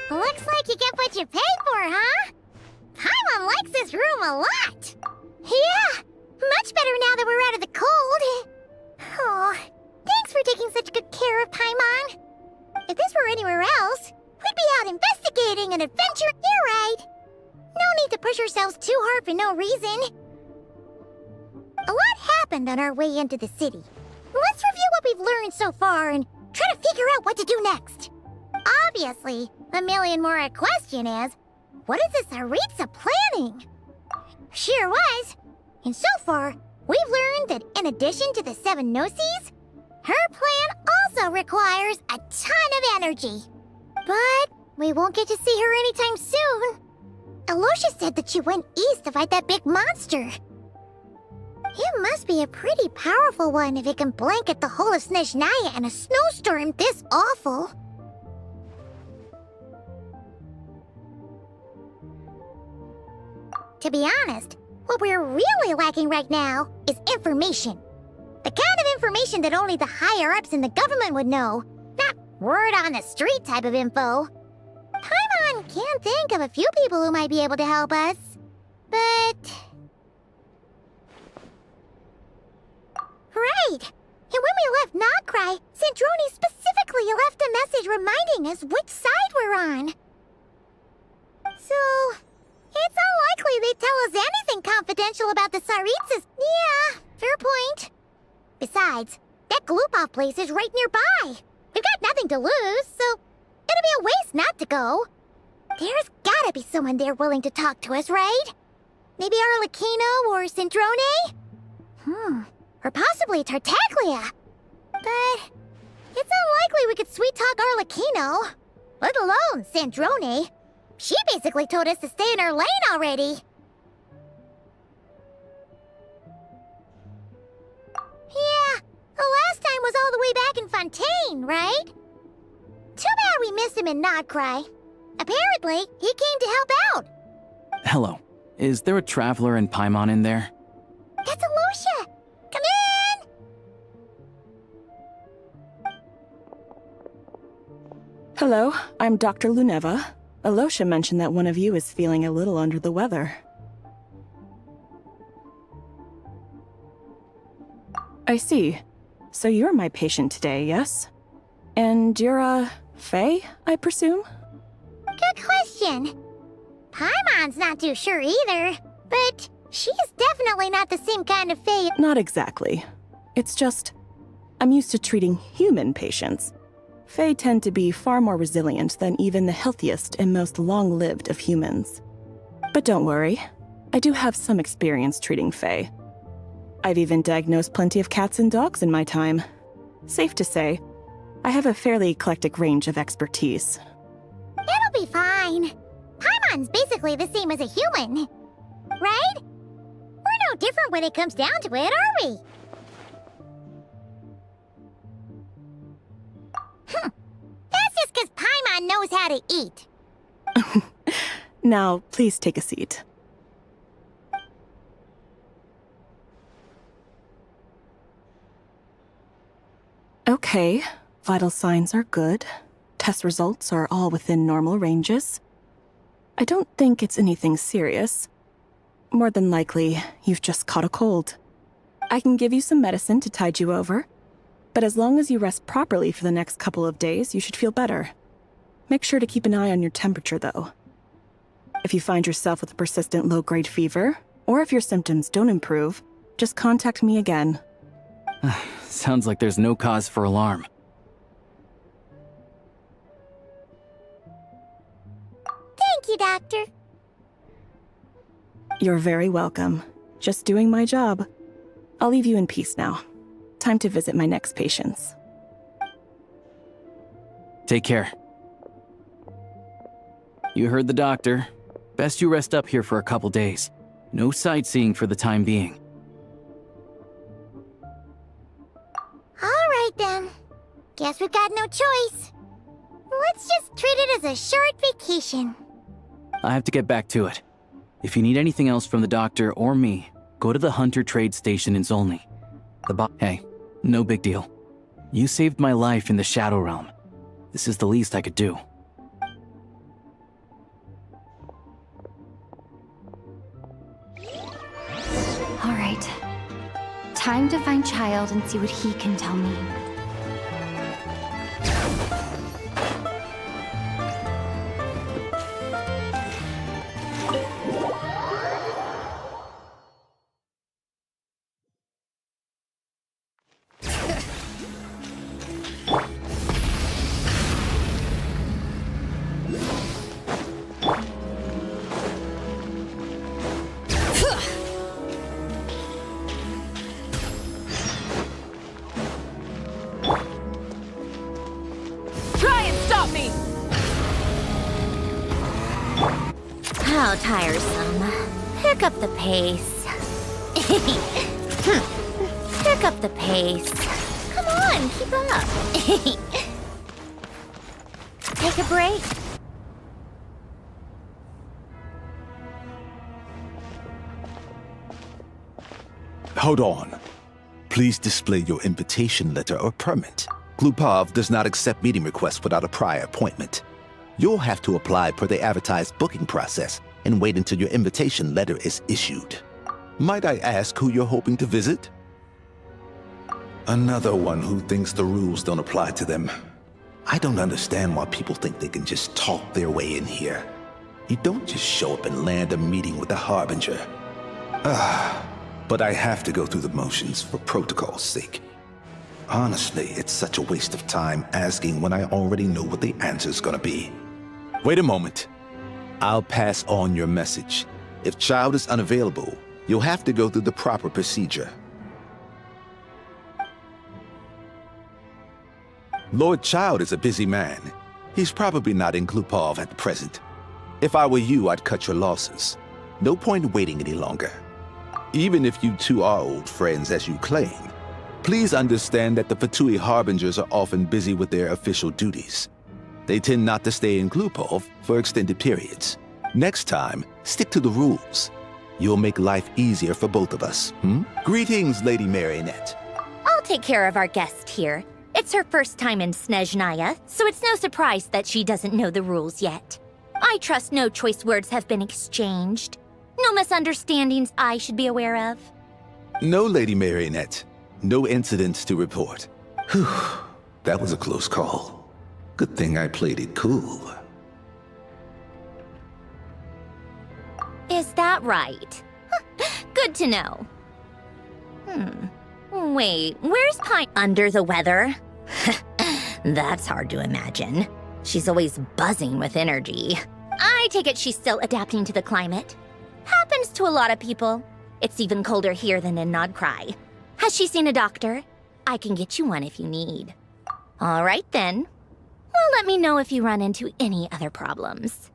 Looks like you get what you pay for, huh? Paimon likes this room a lot. Yeah, much better now that we're out of the cold. Oh, thanks for taking such good care of Paimon. If this were anywhere else, we'd be out investigating and adventuring. You're right. No need to push ourselves too hard for no reason. A lot happened on our way into the city. Let's review what we've learned so far and try to figure out what to do next. Obviously, the million more question is, what is this Aritza planning? Sure was. And so far, we've learned that in addition to the 7 Gnosis, her plan also requires a ton of energy. But we won't get to see her anytime soon. Alosha said that she went east to fight that big monster. It must be a pretty powerful one if it can blanket the whole of Snezhnaya in a snowstorm this awful. To be honest, what we're really lacking right now is information. The kind of information that only the higher-ups in the government would know, not word-on-the-street type of info. Paimon can think of a few people who might be able to help us, but... Right! And when we left Nogcry, Sandrone specifically left a message reminding us which side we're on. So... it's unlikely they'd tell us anything confidential about the Tsaritsas. Yeah, fair point. Besides, that Glupov place is right nearby. We've got nothing to lose, so it'd be a waste not to go. There's gotta be someone there willing to talk to us, right? Maybe Arlecchino or Sandrone? Or possibly Tartaglia. But it's unlikely we could sweet-talk Arlecchino, let alone Sandrone. She basically told us to stay in her lane already. Yeah, the last time was all the way back in Fontaine, right? Too bad we missed him in Nogcry. Apparently, he came to help out. Hello. Is there a traveler and Paimon in there? That's Alosha! Come in! Hello, I'm Dr. Luneva. Alosha mentioned that one of you is feeling a little under the weather. I see. So you're my patient today, yes? And you're, Faye, I presume? Good question. Paimon's not too sure either, but she's definitely not the same kind of Faye. Not exactly. It's just, I'm used to treating human patients. Fae tend to be far more resilient than even the healthiest and most long-lived of humans. But don't worry, I do have some experience treating Fae. I've even diagnosed plenty of cats and dogs in my time. Safe to say, I have a fairly eclectic range of expertise. It'll be fine. Paimon's basically the same as a human, right? We're no different when it comes down to it, are we? That's just because Paimon knows how to eat. Now, please take a seat. Okay, vital signs are good. Test results are all within normal ranges. I don't think it's anything serious. More than likely, you've just caught a cold. I can give you some medicine to tide you over. But as long as you rest properly for the next couple of days, you should feel better. Make sure to keep an eye on your temperature, though. If you find yourself with a persistent low-grade fever, or if your symptoms don't improve, just contact me again. Sounds like there's no cause for alarm. Thank you, Doctor. You're very welcome. Just doing my job. I'll leave you in peace now. Time to visit my next patients. Take care. You heard the doctor. Best you rest up here for a couple days. No sightseeing for the time being. All right, then. Guess we've got no choice. Let's just treat it as a short vacation. I have to get back to it. If you need anything else from the doctor or me, go to the Hunter Trade Station in Zolny. Hey, no big deal. You saved my life in the Shadow Realm. This is the least I could do. Time to find Child and see what he can tell me. How tiresome. Pick up the pace. Pick up the pace. Come on, keep up. Take a break. Hold on. Please display your invitation letter or permit. Glupov does not accept meeting requests without a prior appointment. You'll have to apply per the advertised booking process and wait until your invitation letter is issued. Might I ask who you're hoping to visit? Another one who thinks the rules don't apply to them. I don't understand why people think they can just talk their way in here. You don't just show up and land a meeting with the Harbinger. But I have to go through the motions for protocol's sake. Honestly, it's such a waste of time asking when I already know what the answer's gonna be. Wait a moment. I'll pass on your message. If Child is unavailable, you'll have to go through the proper procedure. Lord Child is a busy man. He's probably not in Glupov at present. If I were you, I'd cut your losses. No point waiting any longer. Even if you two are old friends as you claim, please understand that the Fatui Harbingers are often busy with their official duties. They tend not to stay in Glupov for extended periods. Next time, stick to the rules. You'll make life easier for both of us, Greetings, Lady Marionette. I'll take care of our guest here. It's her first time in Snezhnaya, so it's no surprise that she doesn't know the rules yet. I trust no choice words have been exchanged. No misunderstandings I should be aware of. No, Lady Marionette. No incidents to report. Whew, that was a close call. Good thing I played it cool. Is that right? Good to know. Wait, where's Pine? Under the weather? That's hard to imagine. She's always buzzing with energy. I take it she's still adapting to the climate. Happens to a lot of people. It's even colder here than in Nodcry. Has she seen a doctor? I can get you one if you need. All right then. Well, let me know if you run into any other problems.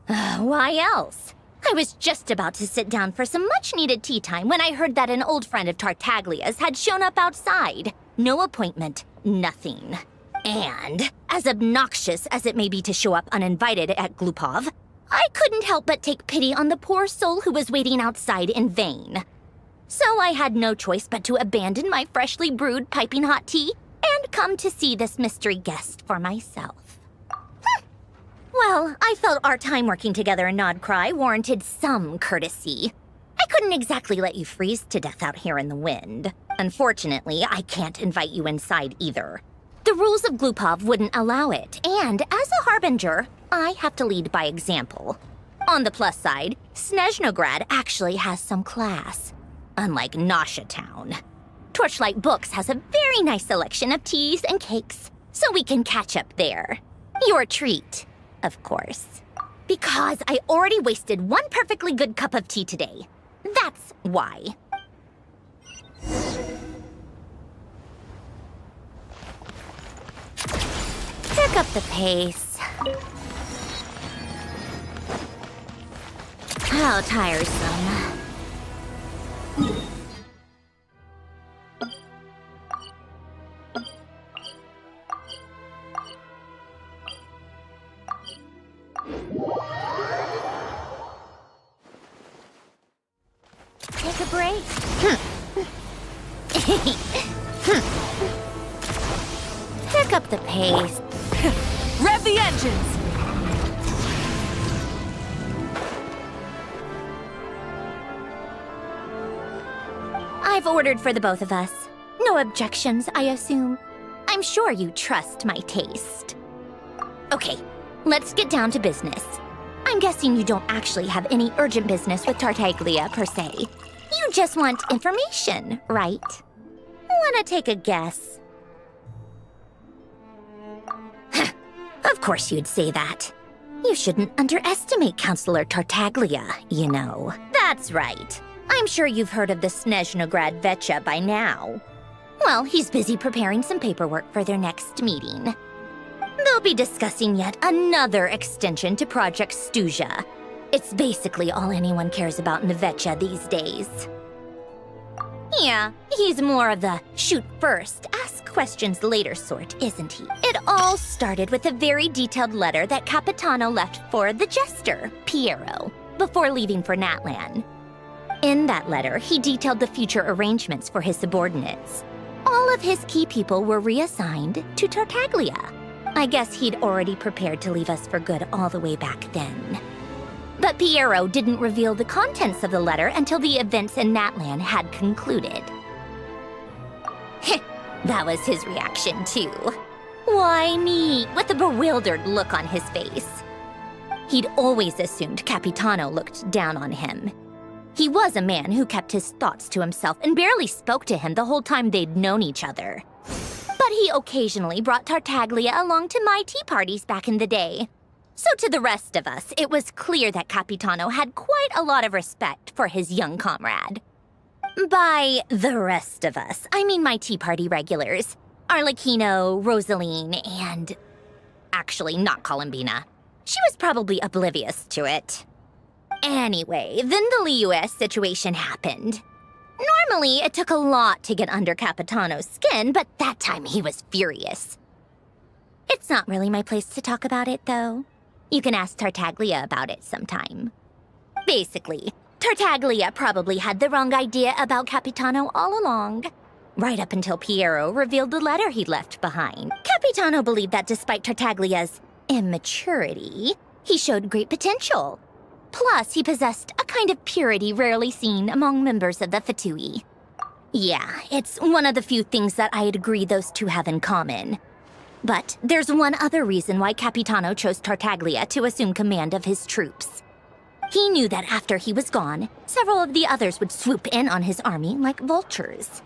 Why else? I was just about to sit down for some much-needed tea time when I heard that an old friend of Tartaglia's had shown up outside. No appointment, nothing. And, as obnoxious as it may be to show up uninvited at Glupov, I couldn't help but take pity on the poor soul who was waiting outside in vain. So I had no choice but to abandon my freshly brewed piping hot tea and come to see this mystery guest for myself. Well, I felt our time working together in Nodcry warranted some courtesy. I couldn't exactly let you freeze to death out here in the wind. Unfortunately, I can't invite you inside either. The rules of Glupov wouldn't allow it, and as a Harbinger, I have to lead by example. On the plus side, Snezhnograd actually has some class, unlike Nasha Town. Torchlight Books has a very nice selection of teas and cakes, so we can catch up there. Your treat, of course. Because I already wasted one perfectly good cup of tea today. That's why. Pick up the pace. How tiresome. Take a break. Pick up the pace. Rev the engines! I've I've ordered for the both of us. No objections, I assume. I'm sure you trust my taste. Okay, let's get down to business. I'm guessing you don't actually have any urgent business with Tartaglia, per se. You just want information, right? Wanna take a guess? Of course you'd say that. You shouldn't underestimate Counselor Tartaglia, you know. That's right. I'm sure you've heard of the Snezhnograd Vecha by now. Well, he's busy preparing some paperwork for their next meeting. They'll be discussing yet another extension to Project Stuja. It's basically all anyone cares about in the Vecha these days. Yeah, he's more of the shoot first, ask questions later sort, isn't he? It all started with a very detailed letter that Capitano left for the jester, Piero, before leaving for Natlan. In that letter, he detailed the future arrangements for his subordinates. All of his key people were reassigned to Tartaglia. I guess he'd already prepared to leave us for good all the way back then. But Piero didn't reveal the contents of the letter until the events in Natlan had concluded. That was his reaction, too. Why me? With a bewildered look on his face. He'd always assumed Capitano looked down on him. He was a man who kept his thoughts to himself and barely spoke to him the whole time they'd known each other. But he occasionally brought Tartaglia along to my tea parties back in the day. So to the rest of us, it was clear that Capitano had quite a lot of respect for his young comrade. By the rest of us, I mean my tea party regulars. Arlecchino, Rosaline, and... actually, not Columbina. She was probably oblivious to it. Anyway, then the Liu-S situation happened. Normally, it took a lot to get under Capitano's skin, but that time he was furious. It's not really my place to talk about it, though. You can ask Tartaglia about it sometime. Basically, Tartaglia probably had the wrong idea about Capitano all along. Right up until Piero revealed the letter he'd left behind. Capitano believed that despite Tartaglia's immaturity, he showed great potential. Plus, he possessed a kind of purity rarely seen among members of the Fatui. Yeah, it's one of the few things that I'd agree those two have in common. But there's one other reason why Capitano chose Tartaglia to assume command of his troops. He knew that after he was gone, several of the others would swoop in on his army like vultures.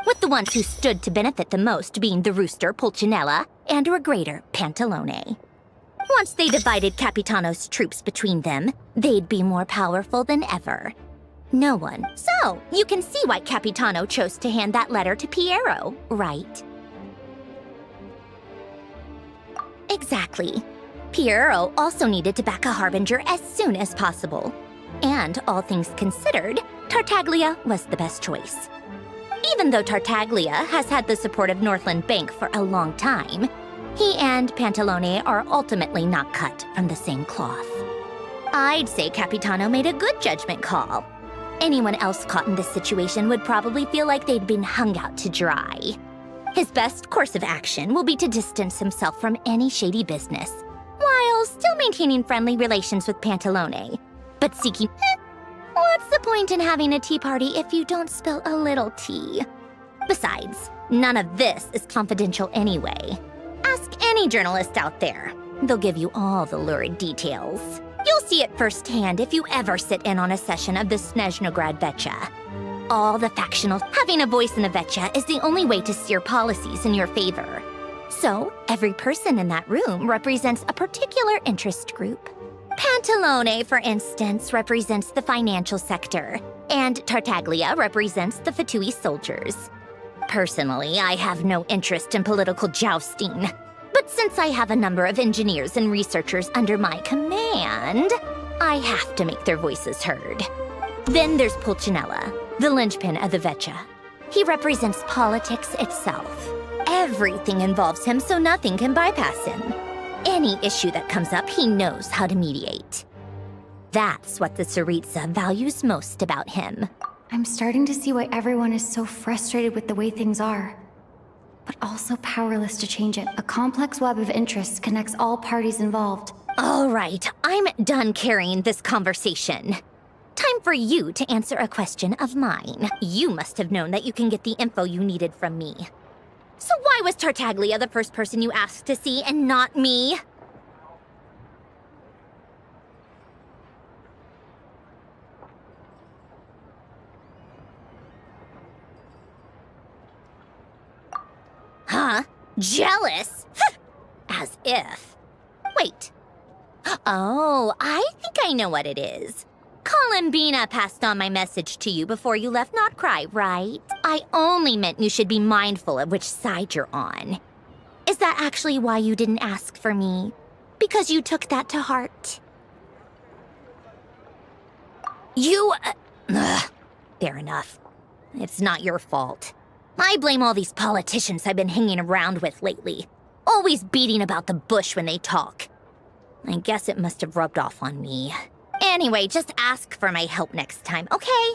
With the ones who stood to benefit the most being the rooster Pulcinella and Regrator Pantalone. Once they divided Capitano's troops between them, they'd be more powerful than ever. No one. So, you can see why Capitano chose to hand that letter to Piero, right? Exactly. Piero also needed to back a harbinger as soon as possible. And, all things considered, Tartaglia was the best choice. Even though Tartaglia has had the support of Northland Bank for a long time, he and Pantalone are ultimately not cut from the same cloth. I'd say Capitano made a good judgment call. Anyone else caught in this situation would probably feel like they'd been hung out to dry. His best course of action will be to distance himself from any shady business, while still maintaining friendly relations with Pantalone, but seeking... What's the point in having a tea party if you don't spill a little tea? Besides, none of this is confidential anyway. Ask any journalist out there. They'll give you all the lurid details. You'll see it firsthand if you ever sit in on a session of the Snezhnograd Vecha. All the factionals having a voice in the Vecha is the only way to steer policies in your favor. So, every person in that room represents a particular interest group. Pantalone, for instance, represents the financial sector, and Tartaglia represents the Fatui soldiers. Personally, I have no interest in political jousting. But since I have a number of engineers and researchers under my command, I have to make their voices heard. Then there's Pulcinella, the linchpin of the Vecha. He represents politics itself. Everything involves him, so nothing can bypass him. Any issue that comes up, he knows how to mediate. That's what the Tsaritsa values most about him. I'm starting to see why everyone is so frustrated with the way things are. But also powerless to change it. A complex web of interests connects all parties involved. All right, I'm done carrying this conversation. Time for you to answer a question of mine. You must have known that you can get the info you needed from me. So why was Tartaglia the first person you asked to see and not me? Huh? Jealous? As if. Wait. Oh, I think I know what it is. Columbina passed on my message to you before you left Not Cry, right? I only meant you should be mindful of which side you're on. Is that actually why you didn't ask for me? Because you took that to heart? You... fair enough. It's not your fault. I blame all these politicians I've been hanging around with lately. Always beating about the bush when they talk. I guess it must have rubbed off on me. Anyway, just ask for my help next time, okay?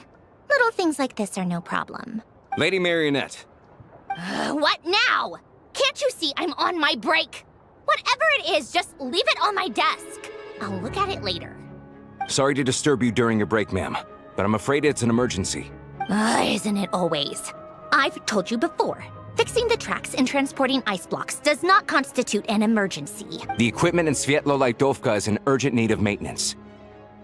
Little things like this are no problem. Lady Marionette. What now? Can't you see I'm on my break? Whatever it is, just leave it on my desk. I'll look at it later. Sorry to disturb you during your break, ma'am, but I'm afraid it's an emergency. Isn't it always? I've told you before. Fixing the tracks and transporting ice blocks does not constitute an emergency. The equipment in Svietlo-Lidovka is in urgent need of maintenance.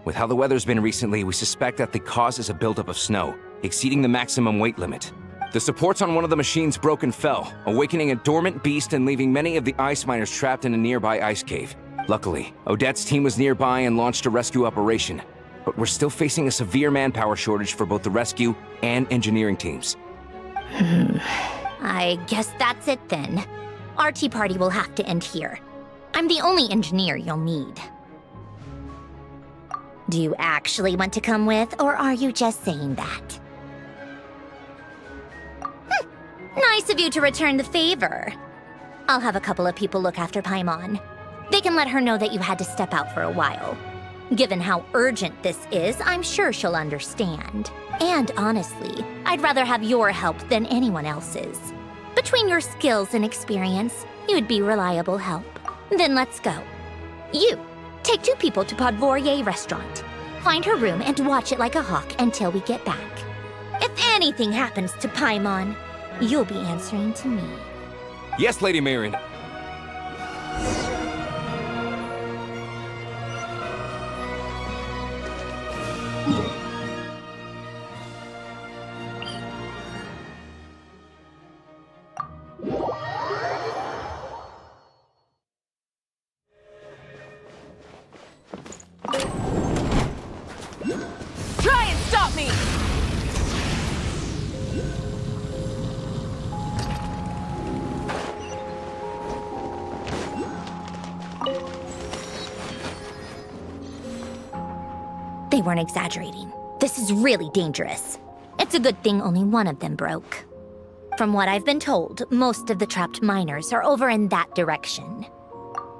With how the weather's been recently, we suspect that the cause is a buildup of snow, exceeding the maximum weight limit. The supports on one of the machines broke and fell, awakening a dormant beast and leaving many of the ice miners trapped in a nearby ice cave. Luckily, Odette's team was nearby and launched a rescue operation, but we're still facing a severe manpower shortage for both the rescue and engineering teams. I guess that's it then. Our tea party will have to end here. I'm the only engineer you'll need. Do you actually want to come with, or are you just saying that? Nice of you to return the favor. I'll have a couple of people look after Paimon. They can let her know that you had to step out for a while. Given how urgent this is, I'm sure she'll understand. And honestly, I'd rather have your help than anyone else's. Between your skills and experience, you'd be reliable help. Then let's go. You, take 2 people to Podvorier restaurant. Find her room and watch it like a hawk until we get back. If anything happens to Paimon, you'll be answering to me. Yes, Lady Marion. Try and stop me! They weren't exaggerating. This is really dangerous. It's a good thing only one of them broke. From what I've been told, most of the trapped miners are over in that direction.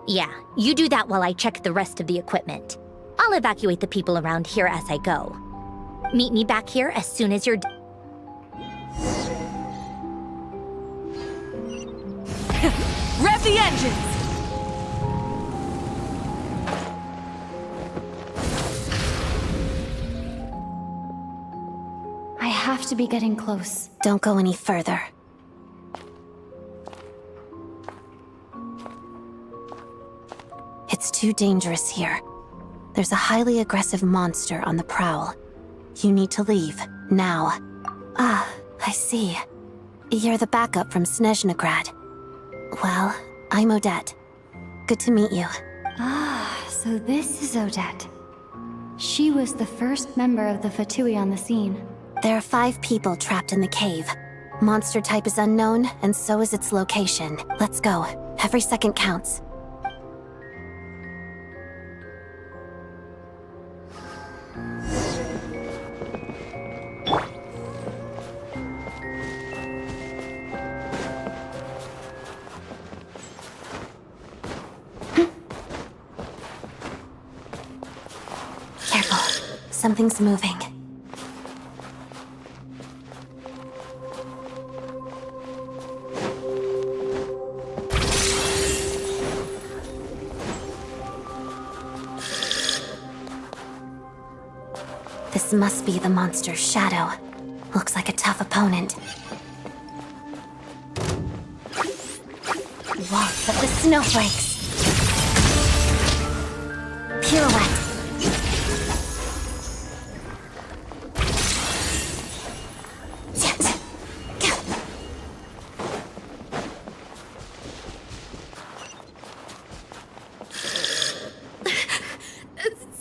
Yeah, you do that while I check the rest of the equipment. I'll evacuate the people around here as I go. Meet me back here as soon as you're Rev the engines! I have to be getting close. Don't go any further. It's too dangerous here. There's a highly aggressive monster on the prowl. You need to leave, now. Ah, I see. You're the backup from Snezhnograd. Well, I'm Odette. Good to meet you. Ah, so this is Odette. She was the first member of the Fatui on the scene. There are 5 people trapped in the cave. Monster type is unknown, and so is its location. Let's go. Every second counts. Careful. Something's moving. This must be the monster's shadow. Looks like a tough opponent. Waltz of the snowflakes. Pirouette.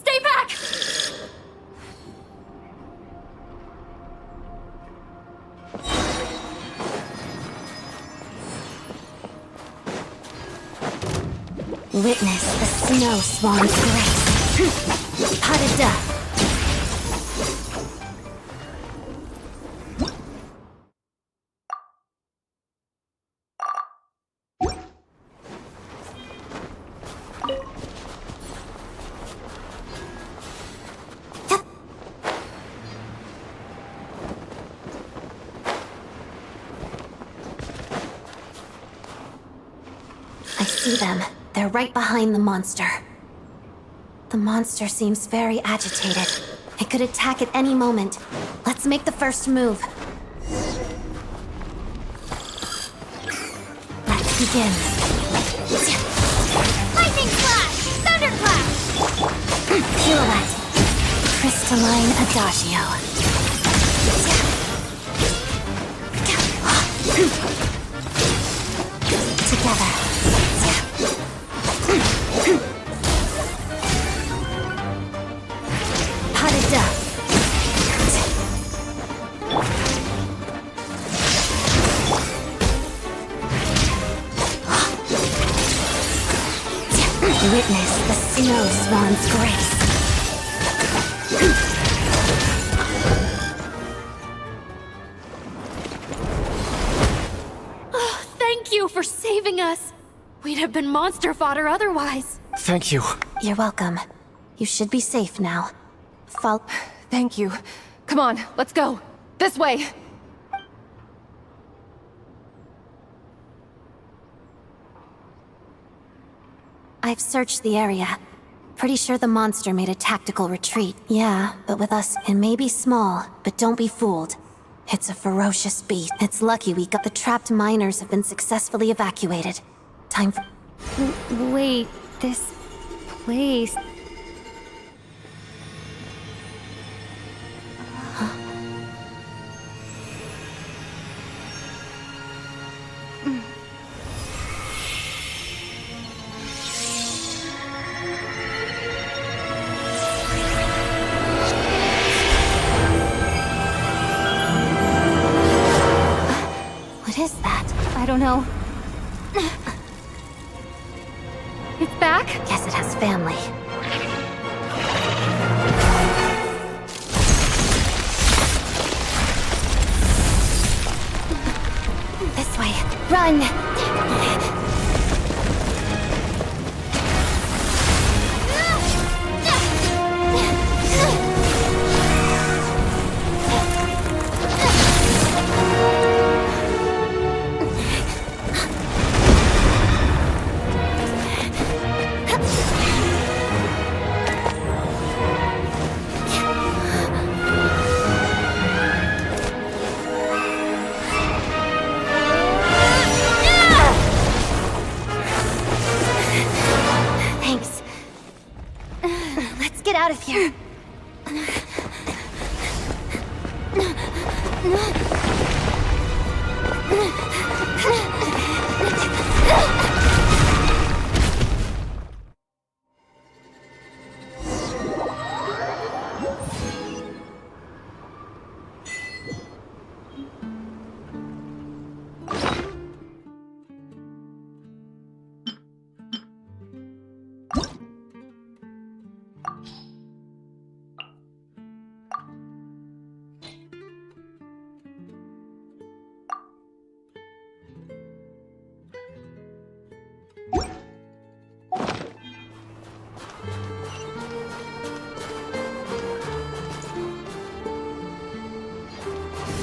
Stay back! Witness the snow swan's grace. Pas de deux. I see them. They're right behind the monster. The monster seems very agitated. It could attack at any moment. Let's make the first move. Let's begin. Lightning Flash! Thunderclap! Pirouette. Crystalline Adagio. Together. Pas de deux. Witness the snow swan's grace. Thank you for saving us. We'd have been monster fodder otherwise. Thank you. You're welcome. You should be safe now. Thank you. Come on, let's go. This way. I've searched the area. Pretty sure the monster made a tactical retreat. Yeah, but with us, it may be small, but don't be fooled. It's a ferocious beast. It's lucky we got the trapped miners have been successfully evacuated. Time for... Wait, this place... What is that? I don't know. It's back? Guess it has family. This way. Run! Thanks. Let's get out of here.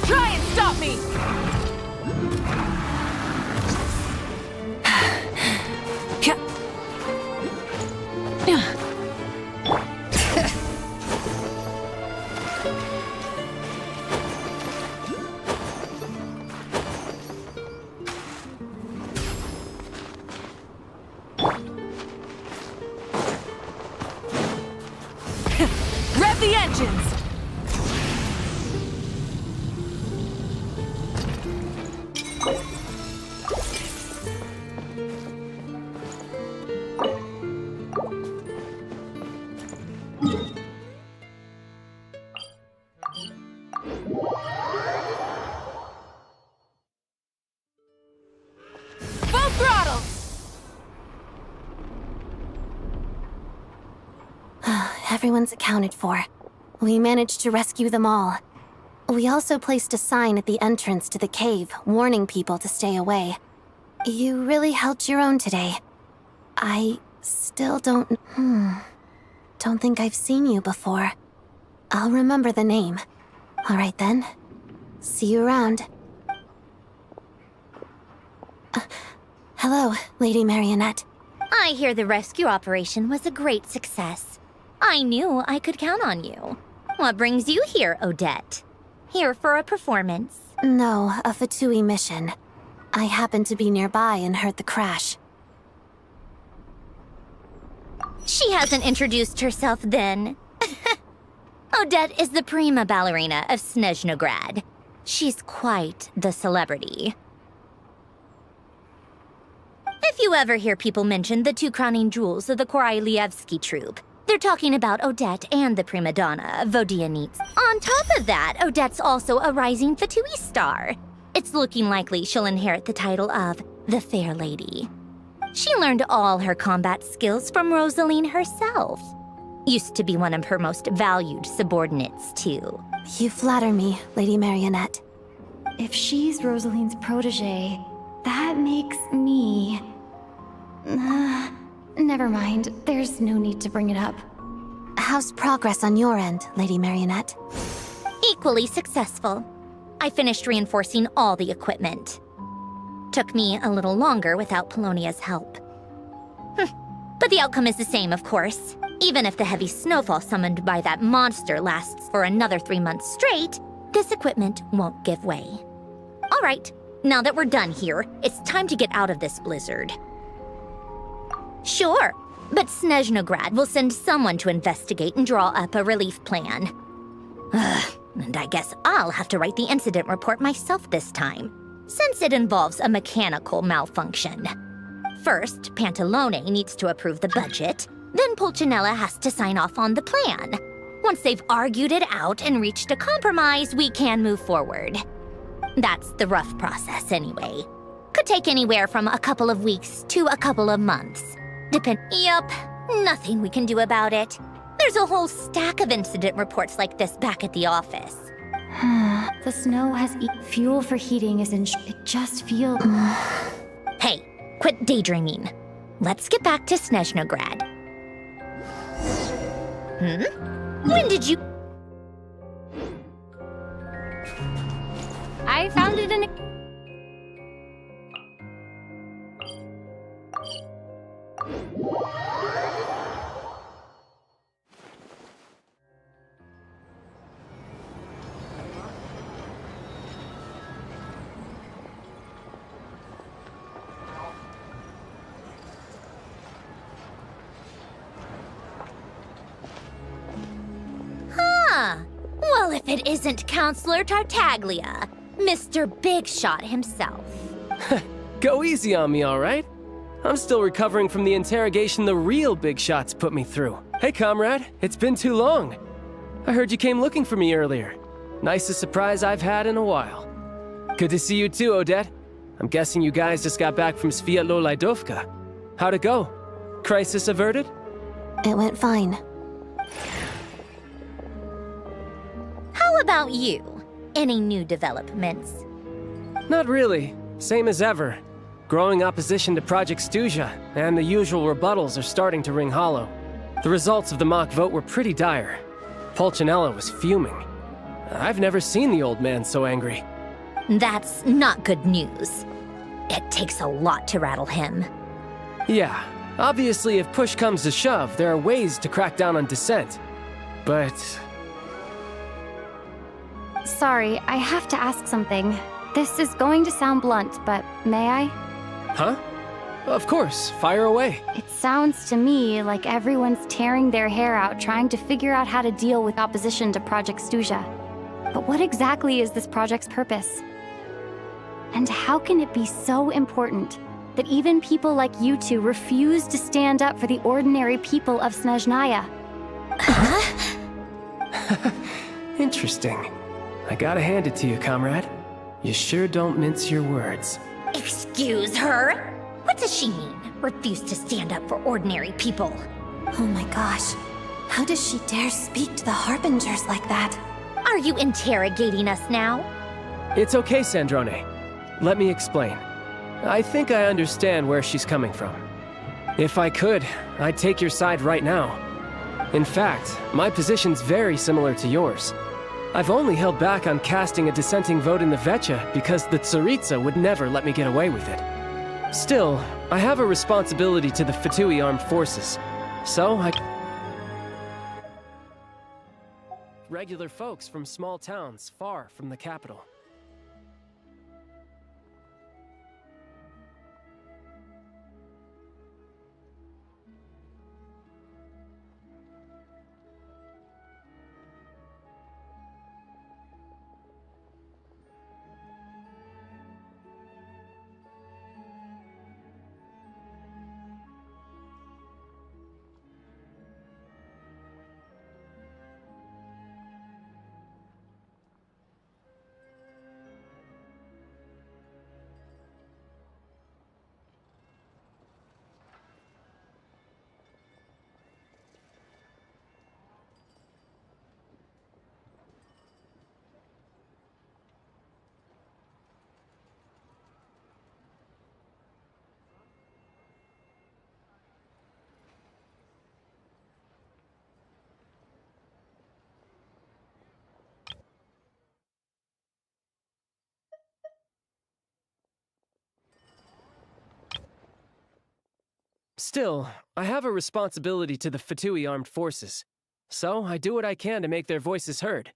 Try and stop me! the engines! Full throttle! Everyone's accounted for. We managed to rescue them all. We also placed a sign at the entrance to the cave, warning people to stay away. You really held your own today. I still don't think I've seen you before. I'll remember the name. All right then. See you around. Hello, Lady Marionette. I hear the rescue operation was a great success. I knew I could count on you. What brings you here, Odette? Here for a performance? No, a Fatui mission. I happened to be nearby and heard the crash. She hasn't introduced herself then. Odette is the prima ballerina of Snezhnograd. She's quite the celebrity. If you ever hear people mention the two crowning jewels of the Korailievsky troupe, they're talking about Odette and the prima donna, Vodianits. On top of that, Odette's also a rising Fatui star. It's looking likely she'll inherit the title of the Fair Lady. She learned all her combat skills from Rosaline herself. Used to be one of her most valued subordinates, too. You flatter me, Lady Marionette. If she's Rosaline's protege, that makes me... never mind. There's no need to bring it up. How's progress on your end, Lady Marionette? Equally successful. I finished reinforcing all the equipment. Took me a little longer without Polonia's help. But the outcome is the same, of course. Even if the heavy snowfall summoned by that monster lasts for another 3 months straight, this equipment won't give way. All right, now that we're done here, it's time to get out of this blizzard. Sure, but Snezhnograd will send someone to investigate and draw up a relief plan. And I guess I'll have to write the incident report myself this time, since it involves a mechanical malfunction. First, Pantalone needs to approve the budget, then Pulcinella has to sign off on the plan. Once they've argued it out and reached a compromise, we can move forward. That's the rough process anyway. Could take anywhere from a couple of weeks to a couple of months. Yup, nothing we can do about it. There's a whole stack of incident reports like this back at the office. The snow has fuel for heating is in it just feels... Hey, quit daydreaming. Let's get back to Snezhnograd. When did you... I found it in a... Well, if it isn't Counselor Tartaglia, Mr. Big Shot himself. Go easy on me, all right? I'm still recovering from the interrogation the real big shots put me through. Hey, comrade, it's been too long. I heard you came looking for me earlier. Nicest surprise I've had in a while. Good to see you too, Odette. I'm guessing you guys just got back from Sviatlo-Laidovka. How'd it go? Crisis averted? It went fine. How about you? Any new developments? Not really. Same as ever. Growing opposition to Project Stuja, and the usual rebuttals are starting to ring hollow. The results of the mock vote were pretty dire. Pulcinella was fuming. I've never seen the old man so angry. That's not good news. It takes a lot to rattle him. Yeah, obviously if push comes to shove, there are ways to crack down on dissent. But... Sorry, I have to ask something. This is going to sound blunt, but may I? Huh? Of course, fire away. It sounds to me like everyone's tearing their hair out trying to figure out how to deal with opposition to Project Stuja. But what exactly is this project's purpose? And how can it be so important that even people like you two refuse to stand up for the ordinary people of Snezhnaya? Interesting. I gotta hand it to you, comrade. You sure don't mince your words. Excuse her? What does she mean? Refuse to stand up for ordinary people? Oh my gosh. How does she dare speak to the Harbingers like that? Are you interrogating us now? It's okay, Sandrone. Let me explain. I think I understand where she's coming from. If I could, I'd take your side right now. In fact, my position's very similar to yours. I've only held back on casting a dissenting vote in the Vecha because the Tsaritsa would never let me get away with it. Still, I have a responsibility to the Fatui armed forces, so I... Regular folks from small towns far from the capital. Still, I have a responsibility to the Fatui armed forces, so I do what I can to make their voices heard.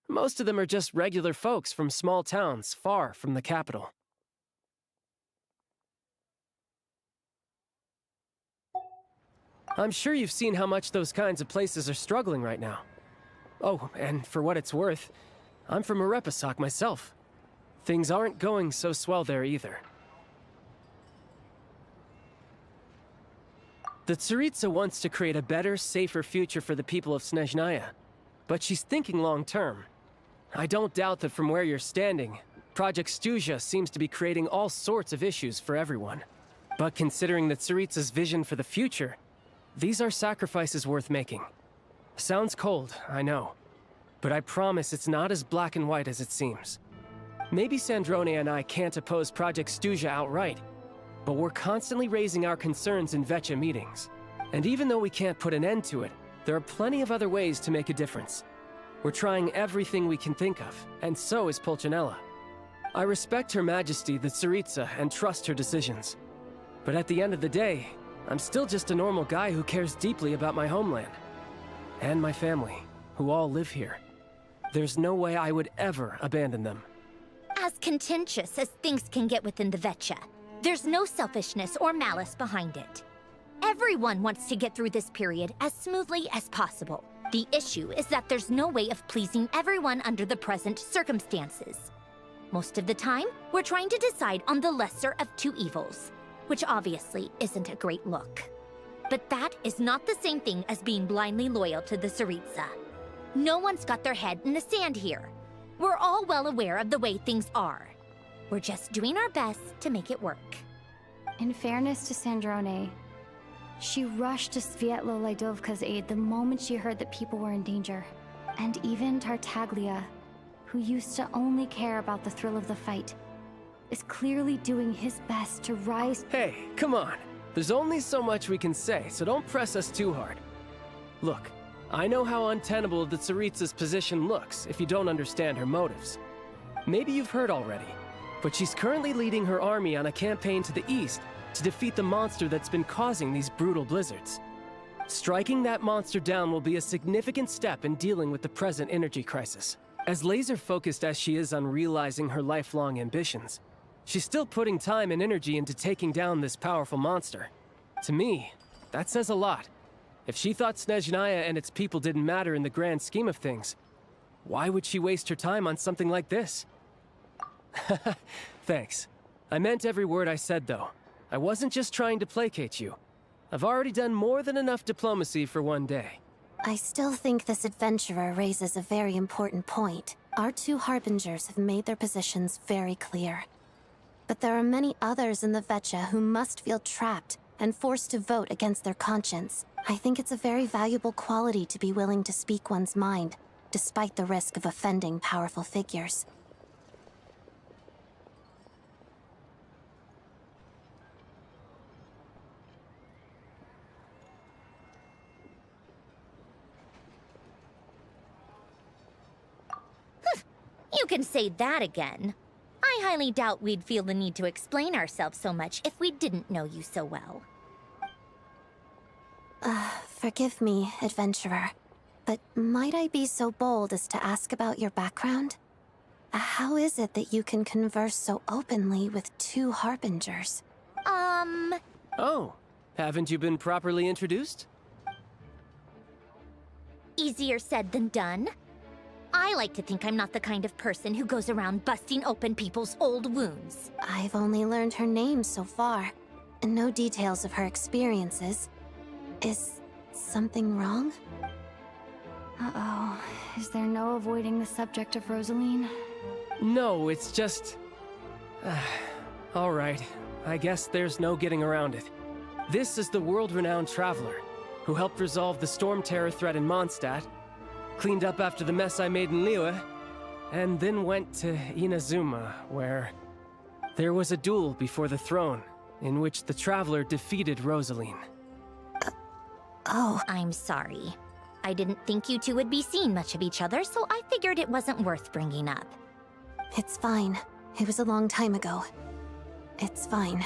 Most of them are just regular folks from small towns far from the capital. I'm sure you've seen how much those kinds of places are struggling right now. Oh, and for what it's worth, I'm from Arepasak myself. Things aren't going so swell there either. The Tsaritsa wants to create a better, safer future for the people of Snezhnaya, but she's thinking long-term. I don't doubt that from where you're standing, Project Stuja seems to be creating all sorts of issues for everyone. But considering the Tsaritsa's vision for the future, these are sacrifices worth making. Sounds cold, I know, but I promise it's not as black and white as it seems. Maybe Sandrone and I can't oppose Project Stuja outright, but we're constantly raising our concerns in Vecha meetings. And even though we can't put an end to it, there are plenty of other ways to make a difference. We're trying everything we can think of, and so is Pulcinella. I respect Her Majesty, the Tsaritsa, and trust her decisions. But at the end of the day, I'm still just a normal guy who cares deeply about my homeland. And my family, who all live here. There's no way I would ever abandon them. As contentious as things can get within the Vecha, there's no selfishness or malice behind it. Everyone wants to get through this period as smoothly as possible. The issue is that there's no way of pleasing everyone under the present circumstances. Most of the time, we're trying to decide on the lesser of two evils, which obviously isn't a great look. But that is not the same thing as being blindly loyal to the Tsaritsa. No one's got their head in the sand here. We're all well aware of the way things are. We're just doing our best to make it work. In fairness to Sandrone, she rushed to Svietlo Laidovka's aid the moment she heard that people were in danger. And even Tartaglia, who used to only care about the thrill of the fight, is clearly doing his best to rise. Hey, come on. There's only so much we can say, so don't press us too hard. Look, I know how untenable the Tsaritsa's position looks if you don't understand her motives. Maybe you've heard already, but she's currently leading her army on a campaign to the east to defeat the monster that's been causing these brutal blizzards. Striking that monster down will be a significant step in dealing with the present energy crisis. As laser-focused as she is on realizing her lifelong ambitions, She's still putting time and energy into taking down this powerful monster. To me, that says a lot. If she thought Snezhnaya and its people didn't matter in the grand scheme of things, why would she waste her time on something like this? Thanks. I meant every word I said, though. I wasn't just trying to placate you. I've already done more than enough diplomacy for one day. I still think this adventurer raises a very important point. Our two harbingers have made their positions very clear. But there are many others in the Vetcha who must feel trapped and forced to vote against their conscience. I think it's a very valuable quality to be willing to speak one's mind, despite the risk of offending powerful figures. You can say that again. I highly doubt we'd feel the need to explain ourselves so much if we didn't know you so well. Forgive me, adventurer, but might I be so bold as to ask about your background? How is it that you can converse so openly with two harbingers? Oh, haven't you been properly introduced? Easier said than done. I like to think I'm not the kind of person who goes around busting open people's old wounds. I've only learned her name so far, and no details of her experiences. Is something wrong? Uh-oh. Is there no avoiding the subject of Rosaline? No, it's just... All right, I guess there's no getting around it. This is the world-renowned traveler, who helped resolve the storm terror threat in Mondstadt, cleaned up after the mess I made in Liyue, and then went to Inazuma, where there was a duel before the throne, in which the traveler defeated Rosaline. Oh, I'm sorry. I didn't think you two would be seeing much of each other, so I figured it wasn't worth bringing up. it's fine. It was a long time ago. It's fine.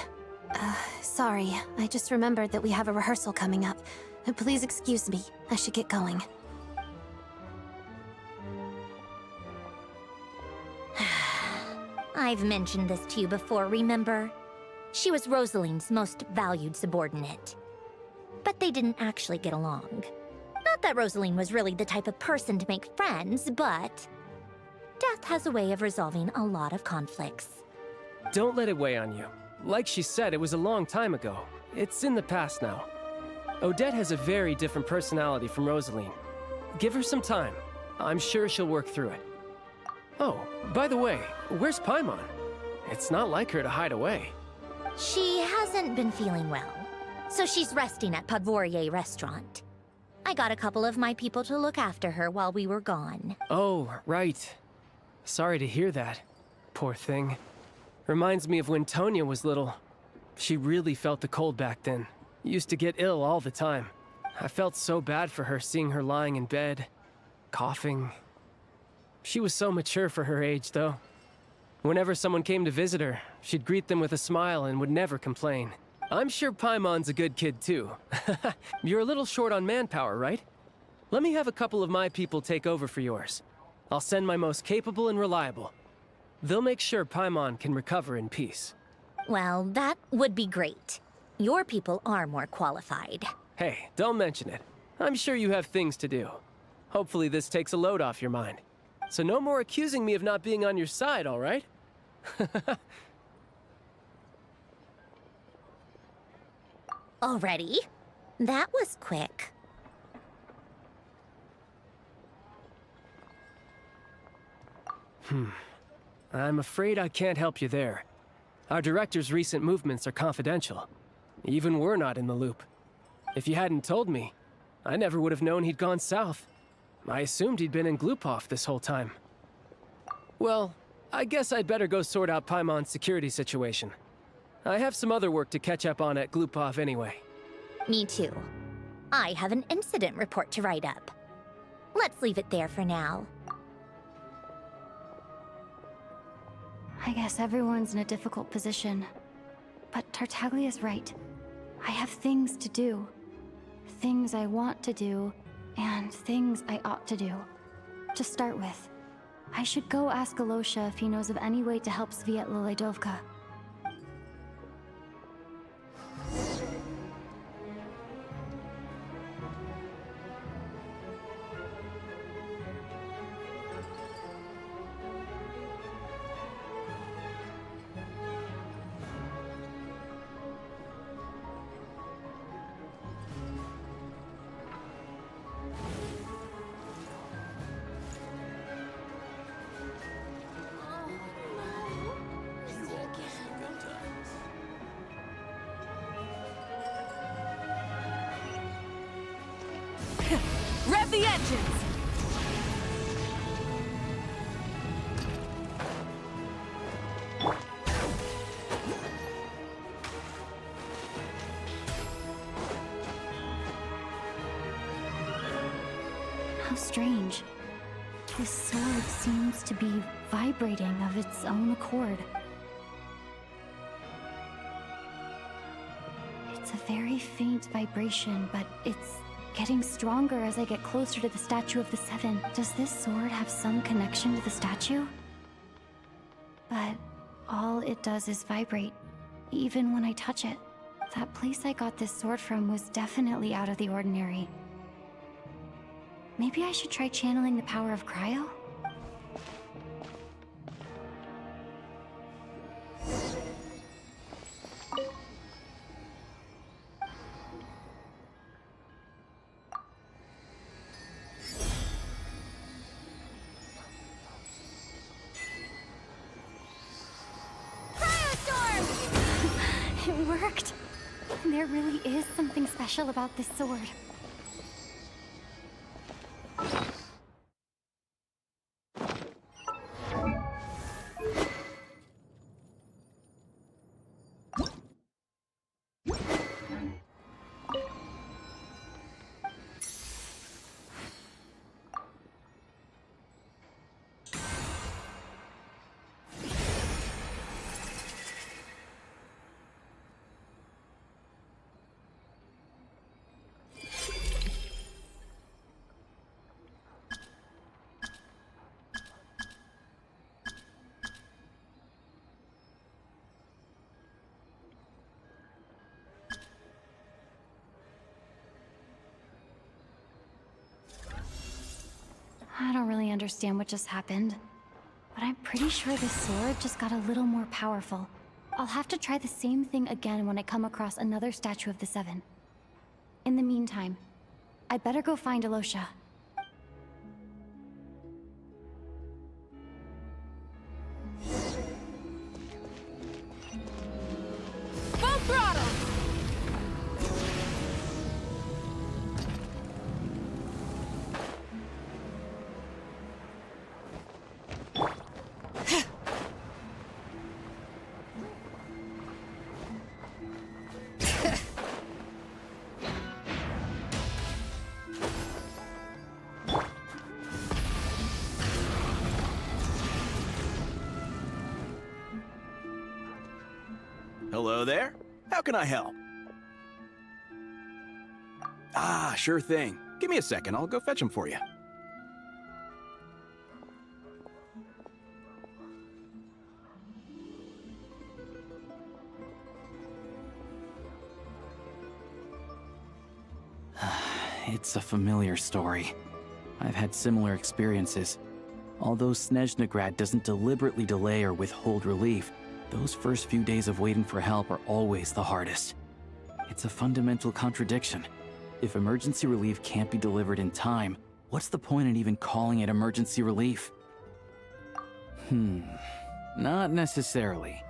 Sorry, I just remembered that we have a rehearsal coming up. Please excuse me, I should get going. I've mentioned this to you before, remember? She was Rosaline's most valued subordinate. But they didn't actually get along. Not that Rosaline was really the type of person to make friends, but death has a way of resolving a lot of conflicts. Don't let it weigh on you. Like she said, it was a long time ago. It's in the past now. Odette has a very different personality from Rosaline. Give her some time. I'm sure she'll work through it. Oh, by the way, where's Paimon? It's not like her to hide away. She hasn't been feeling well, so she's resting at Podvorier restaurant. I got a couple of my people to look after her while we were gone. Oh, right. Sorry to hear that. Poor thing. Reminds me of when Tonya was little. She really felt the cold back then. Used to get ill all the time. I felt so bad for her seeing her lying in bed, coughing. She was so mature for her age, though. Whenever someone came to visit her, she'd greet them with a smile and would never complain. I'm sure Paimon's a good kid, too. You're a little short on manpower, right? Let me have a couple of my people take over for yours. I'll send my most capable and reliable. They'll make sure Paimon can recover in peace. Well, that would be great. Your people are more qualified. Hey, don't mention it. I'm sure you have things to do. Hopefully this takes a load off your mind. So no more accusing me of not being on your side, all right? Already? That was quick. I'm afraid I can't help you there. Our director's recent movements are confidential. Even we're not in the loop. If you hadn't told me, I never would have known he'd gone south. I assumed he'd been in Glupov this whole time. Well, I guess I'd better go sort out Paimon's security situation. I have some other work to catch up on at Glupov anyway. Me too. I have an incident report to write up. Let's leave it there for now. I guess everyone's in a difficult position. But Tartaglia's right. I have things to do. Things I want to do, and things I ought to do. To start with, I should go ask Alosha if he knows of any way to help Sviet Liledovka. Rev the engines! How strange. This sword seems to be vibrating of its own accord. It's a very faint vibration, but it's getting stronger as I get closer to the Statue of the Seven. Does this sword have some connection to the statue? But all it does is vibrate, even when I touch it. That place I got this sword from was definitely out of the ordinary. Maybe I should try channeling the power of cryo? It worked! There really is something special about this sword. I don't really understand what just happened, but I'm pretty sure this sword just got a little more powerful. I'll have to try the same thing again when I come across another Statue of the Seven. In the meantime, I better go find Alosha. Full throttle! Hello there. How can I help? Ah, sure thing. Give me a second. I'll go fetch him for you. It's a familiar story. I've had similar experiences. Although Snezhnegrad doesn't deliberately delay or withhold relief, those first few days of waiting for help are always the hardest. It's a fundamental contradiction. If emergency relief can't be delivered in time, what's the point in even calling it emergency relief? Not necessarily.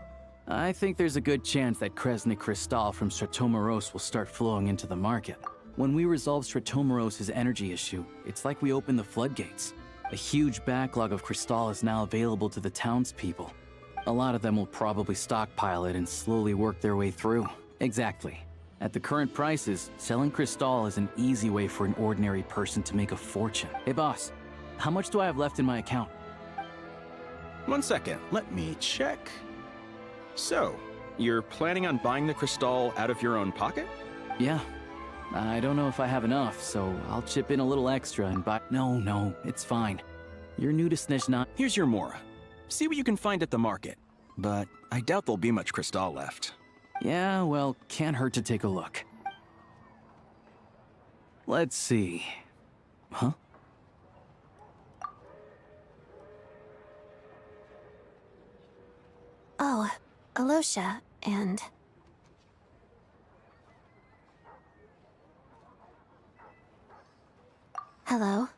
I think there's a good chance that Kresny Crystal from Stratomeros will start flowing into the market. When we resolve Stratomeros' energy issue, it's like we open the floodgates. A huge backlog of Crystal is now available to the townspeople. A lot of them will probably stockpile it and slowly work their way through. Exactly. At the current prices, selling Crystal is an easy way for an ordinary person to make a fortune. Hey boss, how much do I have left in my account? 1 second. Let me check. So, you're planning on buying the Crystal out of your own pocket? Yeah. I don't know if I have enough, so I'll chip in a little extra and buy— No, it's fine. You're new to Snezhna— Here's your Mora. See what you can find at the market. But I doubt there'll be much Crystal left. Yeah, well, can't hurt to take a look. Let's see. Huh? Oh, Alosha, and... Hello?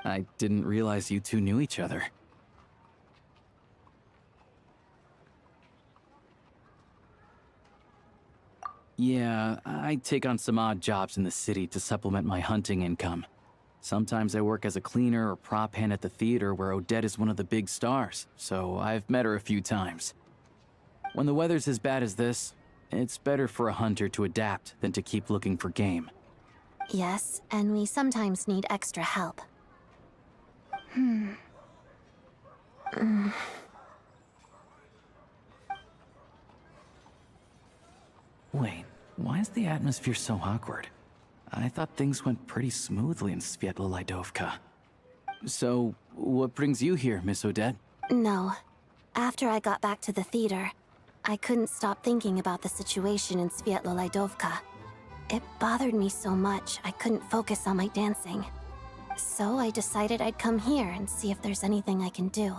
I didn't realize you two knew each other. Yeah, I take on some odd jobs in the city to supplement my hunting income. Sometimes I work as a cleaner or prop hand at the theater where Odette is one of the big stars, so I've met her a few times. When the weather's as bad as this, it's better for a hunter to adapt than to keep looking for game. Yes, and we sometimes need extra help. Wait, why is the atmosphere so awkward? I thought things went pretty smoothly in Sviatla Lydovka. So, what brings you here, Miss Odette? No. After I got back to the theater, I couldn't stop thinking about the situation in Sviatla Lydovka. It bothered me so much, I couldn't focus on my dancing. So I decided I'd come here and see if there's anything I can do.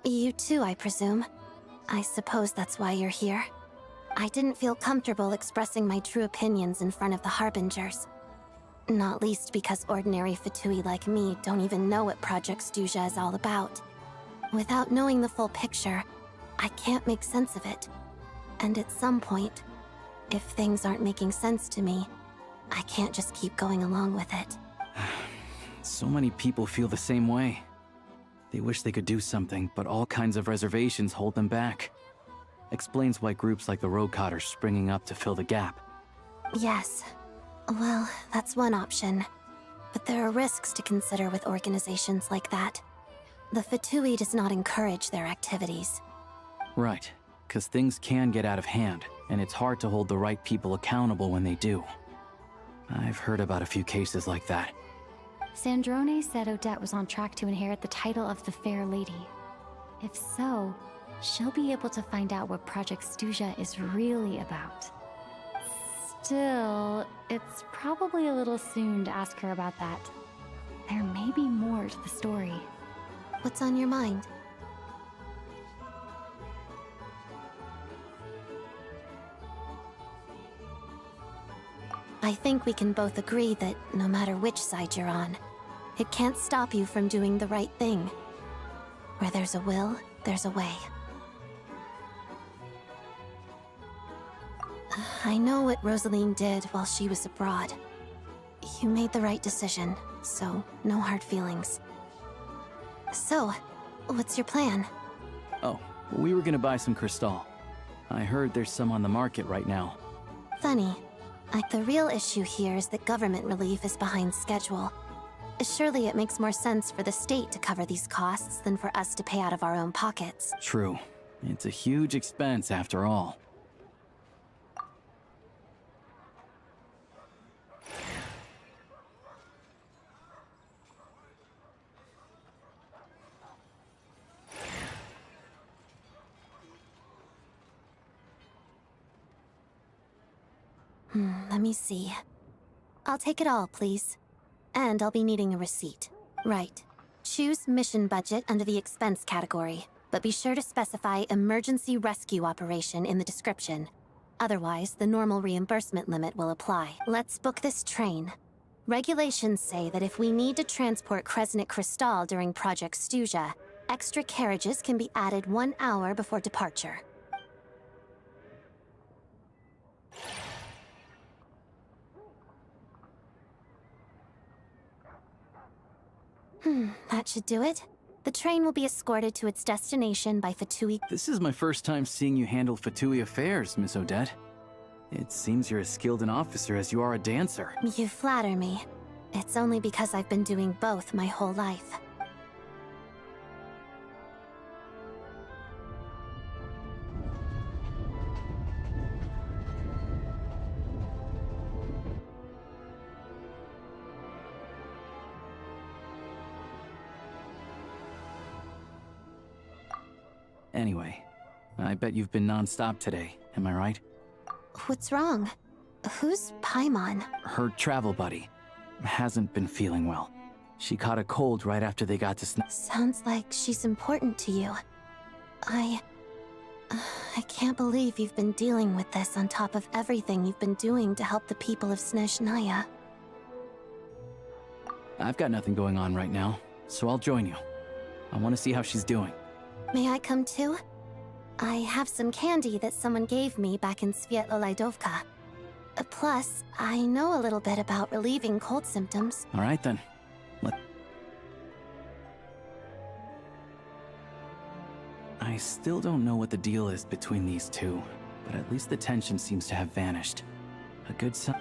You too, I presume. I suppose that's why you're here. I didn't feel comfortable expressing my true opinions in front of the Harbingers. Not least because ordinary Fatui like me don't even know what Project Stuja is all about. Without knowing the full picture, I can't make sense of it. And at some point, if things aren't making sense to me, I can't just keep going along with it. So many people feel the same way. They wish they could do something, but all kinds of reservations hold them back. Explains why groups like the Rokot are springing up to fill the gap. Yes. Well, that's one option. But there are risks to consider with organizations like that. The Fatui does not encourage their activities. Right, because things can get out of hand, and it's hard to hold the right people accountable when they do. I've heard about a few cases like that. Sandrone said Odette was on track to inherit the title of the Fair Lady. If so, she'll be able to find out what Project Stuja is really about. Still, it's probably a little soon to ask her about that. There may be more to the story. What's on your mind? I think we can both agree that no matter which side you're on, it can't stop you from doing the right thing. Where there's a will, there's a way. I know what Rosaline did while she was abroad. You made the right decision, so no hard feelings. So, what's your plan? Oh, we were gonna buy some Crystal. I heard there's some on the market right now. Funny. The real issue here is that government relief is behind schedule. Surely it makes more sense for the state to cover these costs than for us to pay out of our own pockets. True. It's a huge expense after all. Let me see. I'll take it all, please. And I'll be needing a receipt. Right. Choose mission budget under the expense category, but be sure to specify emergency rescue operation in the description. Otherwise, the normal reimbursement limit will apply. Let's book this train. Regulations say that if we need to transport Kresnik Crystal during Project Stuja, extra carriages can be added 1 hour before departure. That should do it. The train will be escorted to its destination by Fatui. This is my first time seeing you handle Fatui affairs, Miss Odette. It seems you're as skilled an officer as you are a dancer. You flatter me. It's only because I've been doing both my whole life. Anyway, I bet you've been non-stop today, am I right? What's wrong? Who's Paimon? Her travel buddy hasn't been feeling well. She caught a cold right after they got to Sounds like she's important to you. I can't believe you've been dealing with this on top of everything you've been doing to help the people of Snezhnaya. I've got nothing going on right now. so I'll join you. I want to see how she's doing. May I come too? I have some candy that someone gave me back in Svietlo-Lidovka. Plus, I know a little bit about relieving cold symptoms. All right then. I still don't know what the deal is between these two, but at least the tension seems to have vanished. A good sign.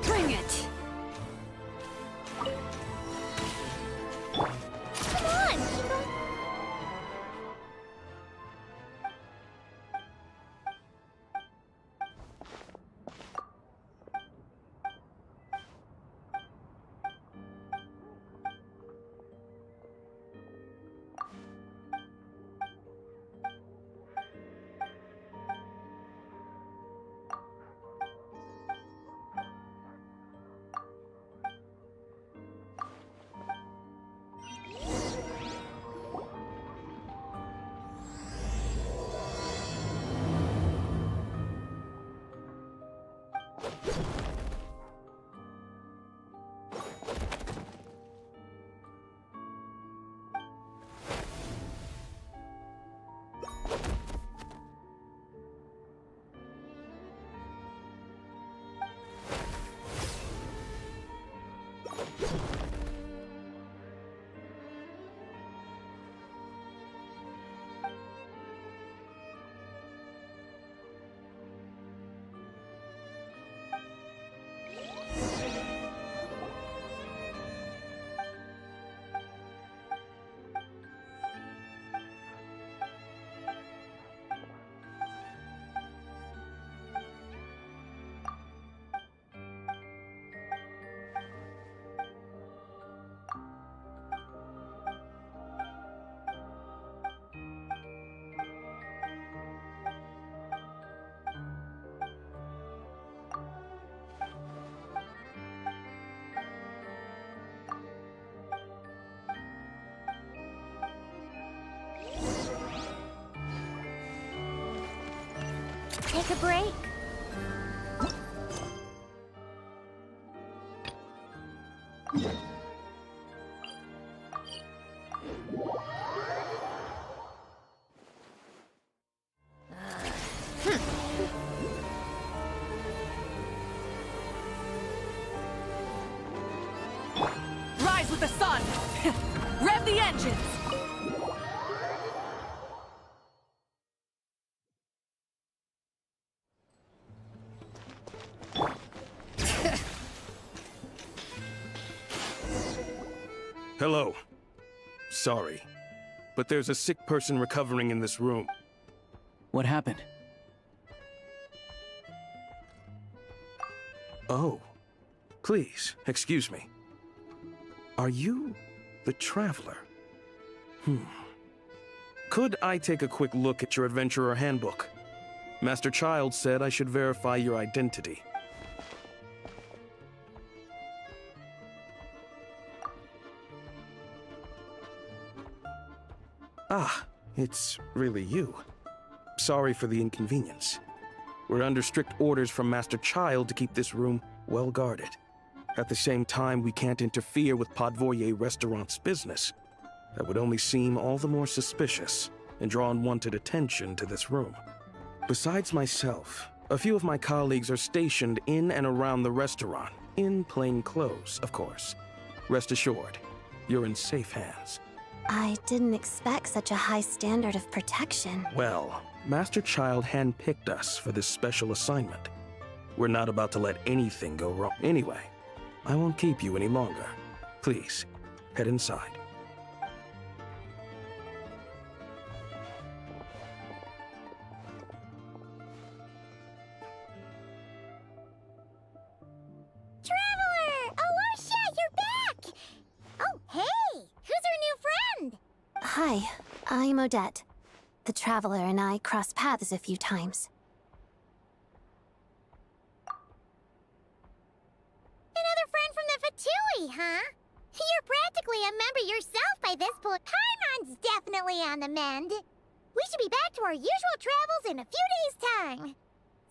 Bring it! Come on, keep on. Take a break. Rise with the sun! Rev the engines! Hello. Sorry, but there's a sick person recovering in this room. What happened? Oh. Please, excuse me. Are you the Traveler? Could I take a quick look at your Adventurer Handbook? Master Child said I should verify your identity. Ah, it's really you. Sorry for the inconvenience. We're under strict orders from Master Child to keep this room well guarded. At the same time, we can't interfere with Podvoye Restaurant's business. That would only seem all the more suspicious and draw unwanted attention to this room. Besides myself, a few of my colleagues are stationed in and around the restaurant, in plain clothes, of course. Rest assured, you're in safe hands. I didn't expect such a high standard of protection. Well, Master Child handpicked us for this special assignment. We're not about to let anything go wrong. Anyway, I won't keep you any longer. Please, head inside. Traveler! Alosha, you're back! Oh, hey! Who's our new friend? Hi, I'm Odette. The Traveler and I crossed paths a few times. Another friend from the Fatui, huh? You're practically a member yourself by this point. Paimon's definitely on the mend. We should be back to our usual travels in a few days' time.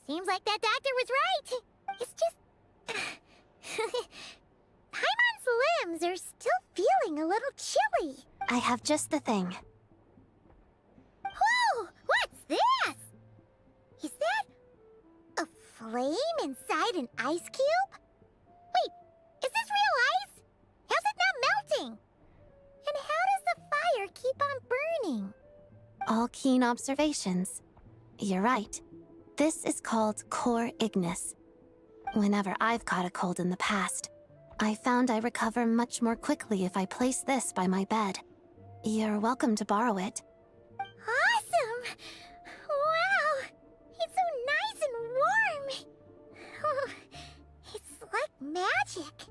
Seems like that doctor was right. It's just... Paimon's limbs are still feeling a little chilly. I have just the thing. Whoa! What's this? Is that a flame inside an ice cube? Wait, is this real ice? How's it not melting? And how does the fire keep on burning? All keen observations. You're right. This is called core ignis. Whenever I've caught a cold in the past, I found I recover much more quickly if I place this by my bed. You're welcome to borrow it. Awesome! Wow! It's so nice and warm! Oh, it's like magic.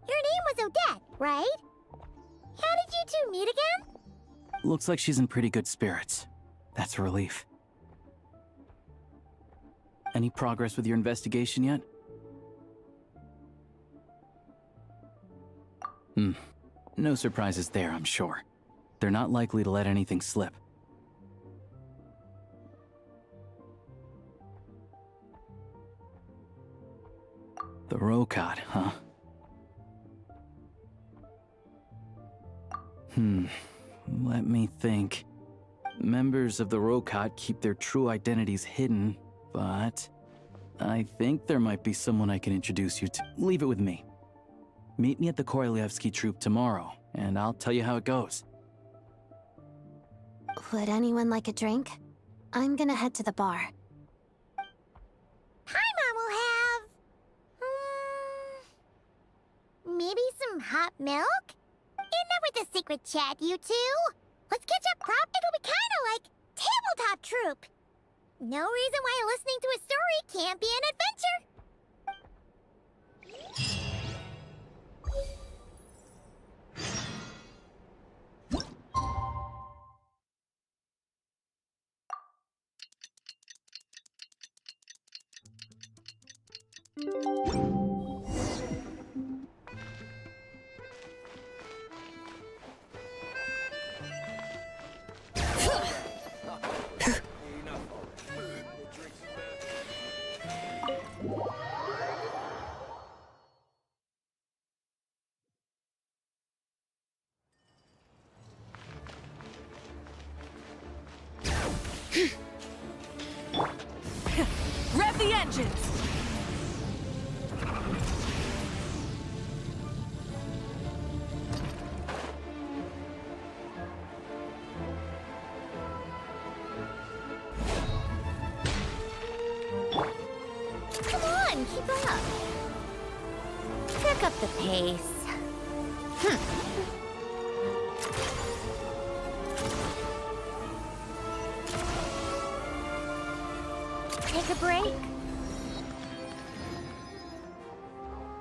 Your name was Odette, right? How did you two meet again? Looks like she's in pretty good spirits. That's a relief. Any progress with your investigation yet? No surprises there, I'm sure. They're not likely to let anything slip. The Rokot, huh? Let me think. Members of the Rokot keep their true identities hidden, but I think there might be someone I can introduce you to. Leave it with me. Meet me at the Korolyevsky troop tomorrow, and I'll tell you how it goes. Would anyone like a drink? I'm gonna head to the bar. Paimon will have... maybe some hot milk? Enough with the secret chat, you two! Let's catch up prop. It'll be kinda like tabletop troop. No reason why listening to a story can't be an adventure. Rev the engines! Come on, keep up. Pick up the pace. Take a break.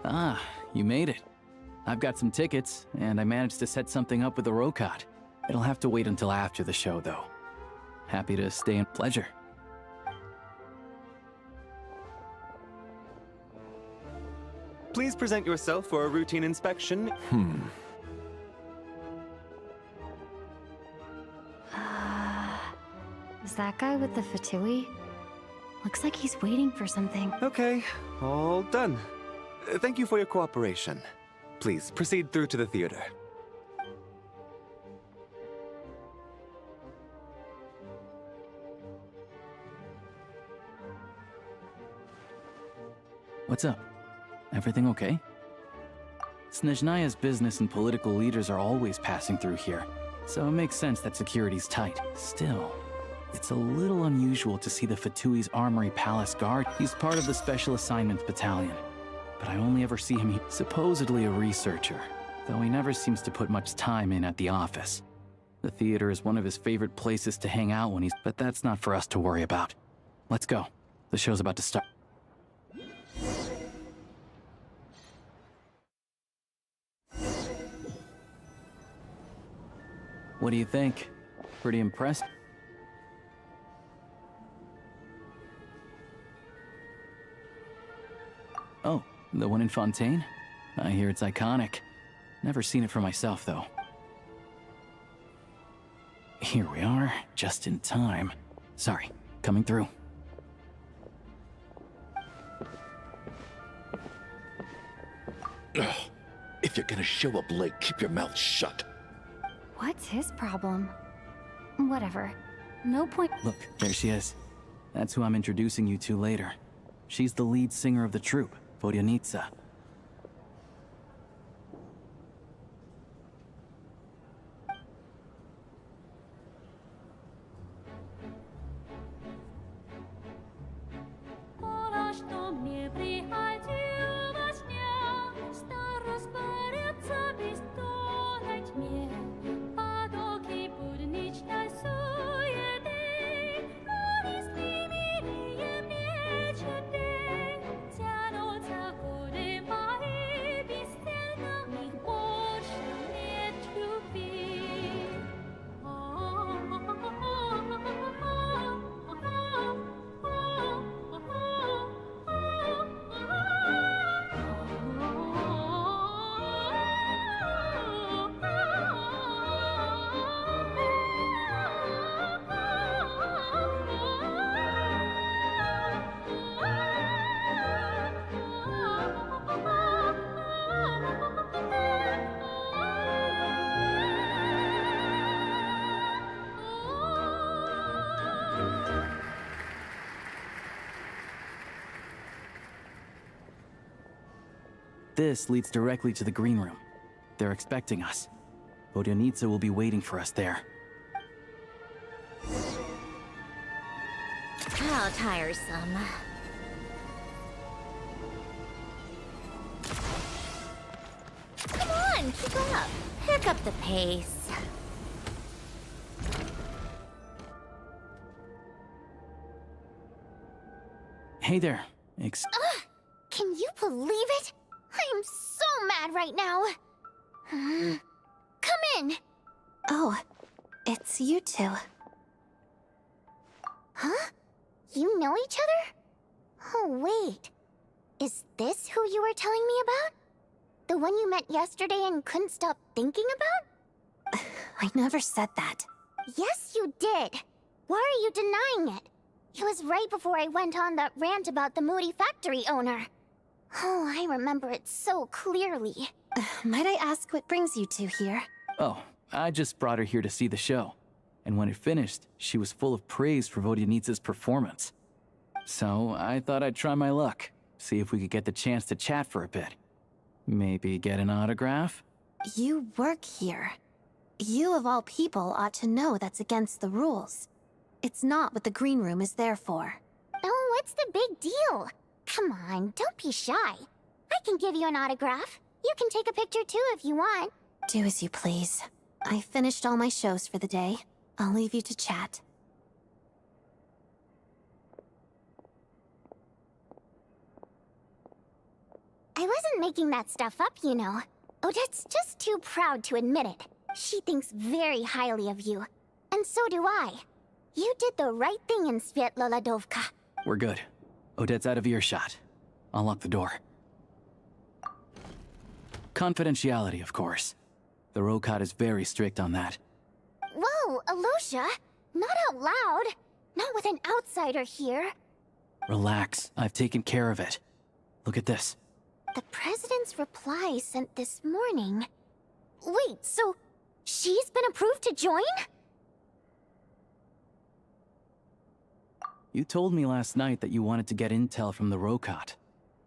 Ah, you made it. I've got some tickets, and I managed to set something up with the Rokot. It'll have to wait until after the show, though. Happy to stay in pleasure. Please present yourself for a routine inspection. Is that guy with the fatui? Looks like he's waiting for something. Okay, all done. Thank you for your cooperation. Please proceed through to the theater. What's up? Everything okay? Snezhnaya's business and political leaders are always passing through here, so it makes sense that security's tight. Still, it's a little unusual to see the Fatui's Armory Palace Guard. He's part of the Special Assignments Battalion, but I only ever see him supposedly a researcher, though he never seems to put much time in at the office. The theater is one of his favorite places to hang out when but that's not for us to worry about. Let's go. The show's about to start. What do you think? Pretty impressed? Oh, the one in Fontaine? I hear it's iconic. Never seen it for myself, though. Here we are, just in time. Sorry, coming through. you're gonna show up late, keep your mouth shut. What's his problem? Whatever. No point. Look, there she is. That's who I'm introducing you to later. She's the lead singer of the troupe, Vodyanitsa. This leads directly to the green room. They're expecting us. Vodyanitsa will be waiting for us there. How tiresome. Come on, keep up. Pick up the pace. Hey there. Can you believe it? I am so mad right now. Come in. Oh, it's you two. Huh? You know each other? Oh, wait. Is this who you were telling me about? The one you met yesterday and couldn't stop thinking about? I never said that. Yes, you did. Why are you denying it? It was right before I went on that rant about the moody factory owner. Oh, I remember it so clearly. Might I ask what brings you two here? Oh, I just brought her here to see the show. And when it finished, she was full of praise for Vodyanitsa's performance. So I thought I'd try my luck, see if we could get the chance to chat for a bit. Maybe get an autograph? You work here. You of all people ought to know that's against the rules. It's not what the green room is there for. Oh, what's the big deal? Come on, don't be shy. I can give you an autograph. You can take a picture too if you want. Do as you please. I finished all my shows for the day. I'll leave you to chat. I wasn't making that stuff up, you know. Odette's just too proud to admit it. She thinks very highly of you. And so do I. You did the right thing in Svietloladovka. We're good. Odette's out of earshot. I'll lock the door. Confidentiality, of course. The Rokat is very strict on that. Whoa, Alosha! Not out loud! Not with an outsider here! Relax, I've taken care of it. Look at this. The President's reply sent this morning. Wait, so she's been approved to join? You told me last night that you wanted to get intel from the Rokat.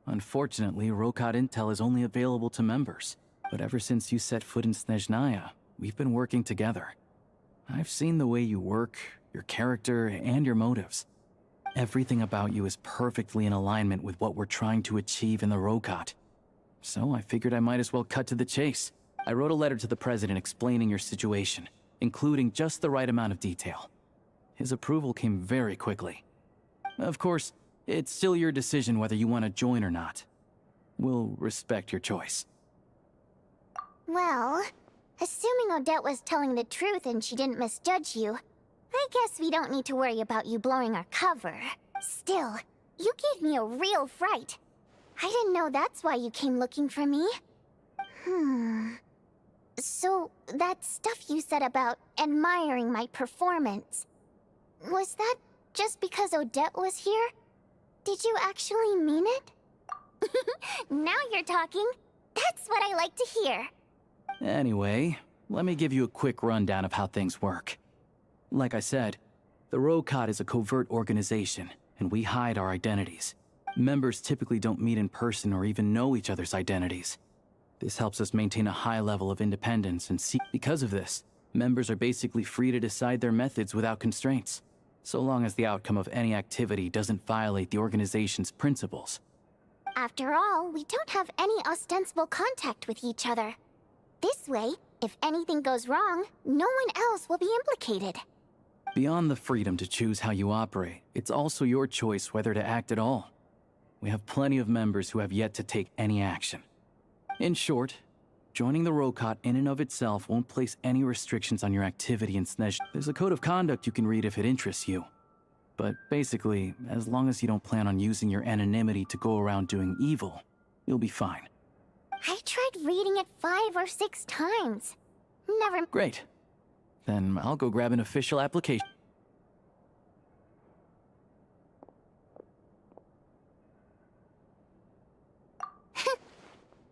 Unfortunately, Rokat intel is only available to members. But ever since you set foot in Snezhnaya, we've been working together. I've seen the way you work, your character, and your motives. Everything about you is perfectly in alignment with what we're trying to achieve in the Rokat. So I figured I might as well cut to the chase. I wrote a letter to the President explaining your situation, including just the right amount of detail. His approval came very quickly. Of course, it's still your decision whether you want to join or not. We'll respect your choice. Well, assuming Odette was telling the truth and she didn't misjudge you, I guess we don't need to worry about you blowing our cover. Still, you gave me a real fright. I didn't know that's why you came looking for me. So, that stuff you said about admiring my performance, was that just because Odette was here? Did you actually mean it? Now you're talking. That That's what I like to hear. Anyway, let me give you a quick rundown of how things work. Like I said, the Rokot is a covert organization, and we hide our identities. Members typically don't meet in person or even know each other's identities. This helps us maintain a high level of independence and because of this, members are basically free to decide their methods without constraints, so long as the outcome of any activity doesn't violate the organization's principles. After all, we don't have any ostensible contact with each other. This way, if anything goes wrong, no one else will be implicated. Beyond the freedom to choose how you operate, it's also your choice whether to act at all. We have plenty of members who have yet to take any action. In short, joining the Rokot in and of itself won't place any restrictions on your activity in Snezh. There's a code of conduct you can read if it interests you. But basically, as long as you don't plan on using your anonymity to go around doing evil, you'll be fine. I tried reading it 5 or 6 times. Never. Great. Then I'll go grab an official application.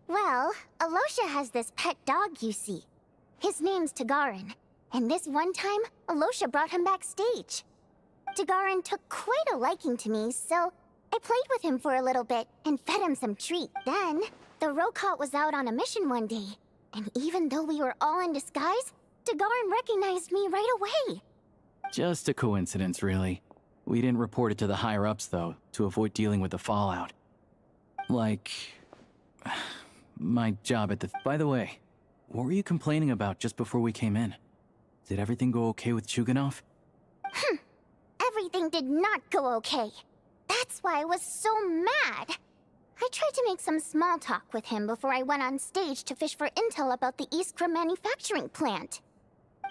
Well, Alosha has this pet dog, you see. His name's Tagarin, and this one time, Alosha brought him backstage. Tagarin took quite a liking to me, so I played with him for a little bit and fed him some treat. Then, the Rokot was out on a mission one day, and even though we were all in disguise, Tagarin recognized me right away. Just a coincidence, really. We didn't report it to the higher-ups, though, to avoid dealing with the fallout. Like... my job at the... By the way, what were you complaining about just before we came in? Did everything go okay with Chuganov? Everything did not go okay. That's why I was so mad. I tried to make some small talk with him before I went on stage to fish for intel about the Iskra manufacturing plant.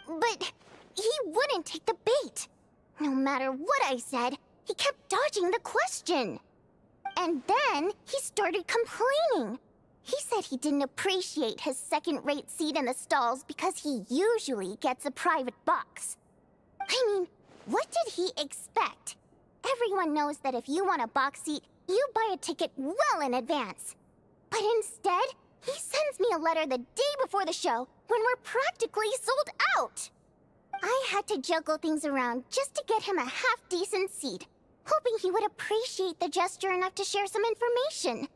But he wouldn't take the bait. No matter what I said, he kept dodging the question. And then he started complaining. He said he didn't appreciate his second-rate seat in the stalls because he usually gets a private box. I mean, what did he expect? Everyone knows that if you want a box seat, you buy a ticket well in advance. But instead, he sends me a letter the day before the show when we're practically sold out. I had to juggle things around just to get him a half-decent seat, hoping he would appreciate the gesture enough to share some information.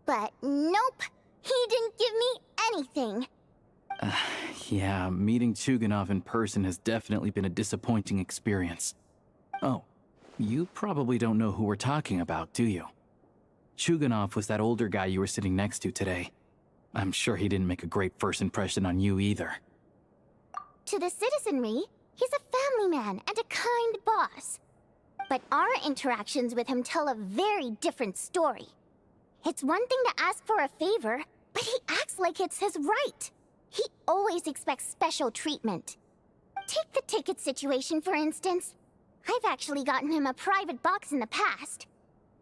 But nope, he didn't give me anything. Yeah, meeting Chuganov in person has definitely been a disappointing experience. Oh, you probably don't know who we're talking about, do you? Chuganov was that older guy you were sitting next to today. I'm sure he didn't make a great first impression on you either. To the citizenry, he's a family man and a kind boss. But our interactions with him tell a very different story. It's one thing to ask for a favor, but he acts like it's his right. He always expects special treatment. Take the ticket situation, for instance. I've actually gotten him a private box in the past.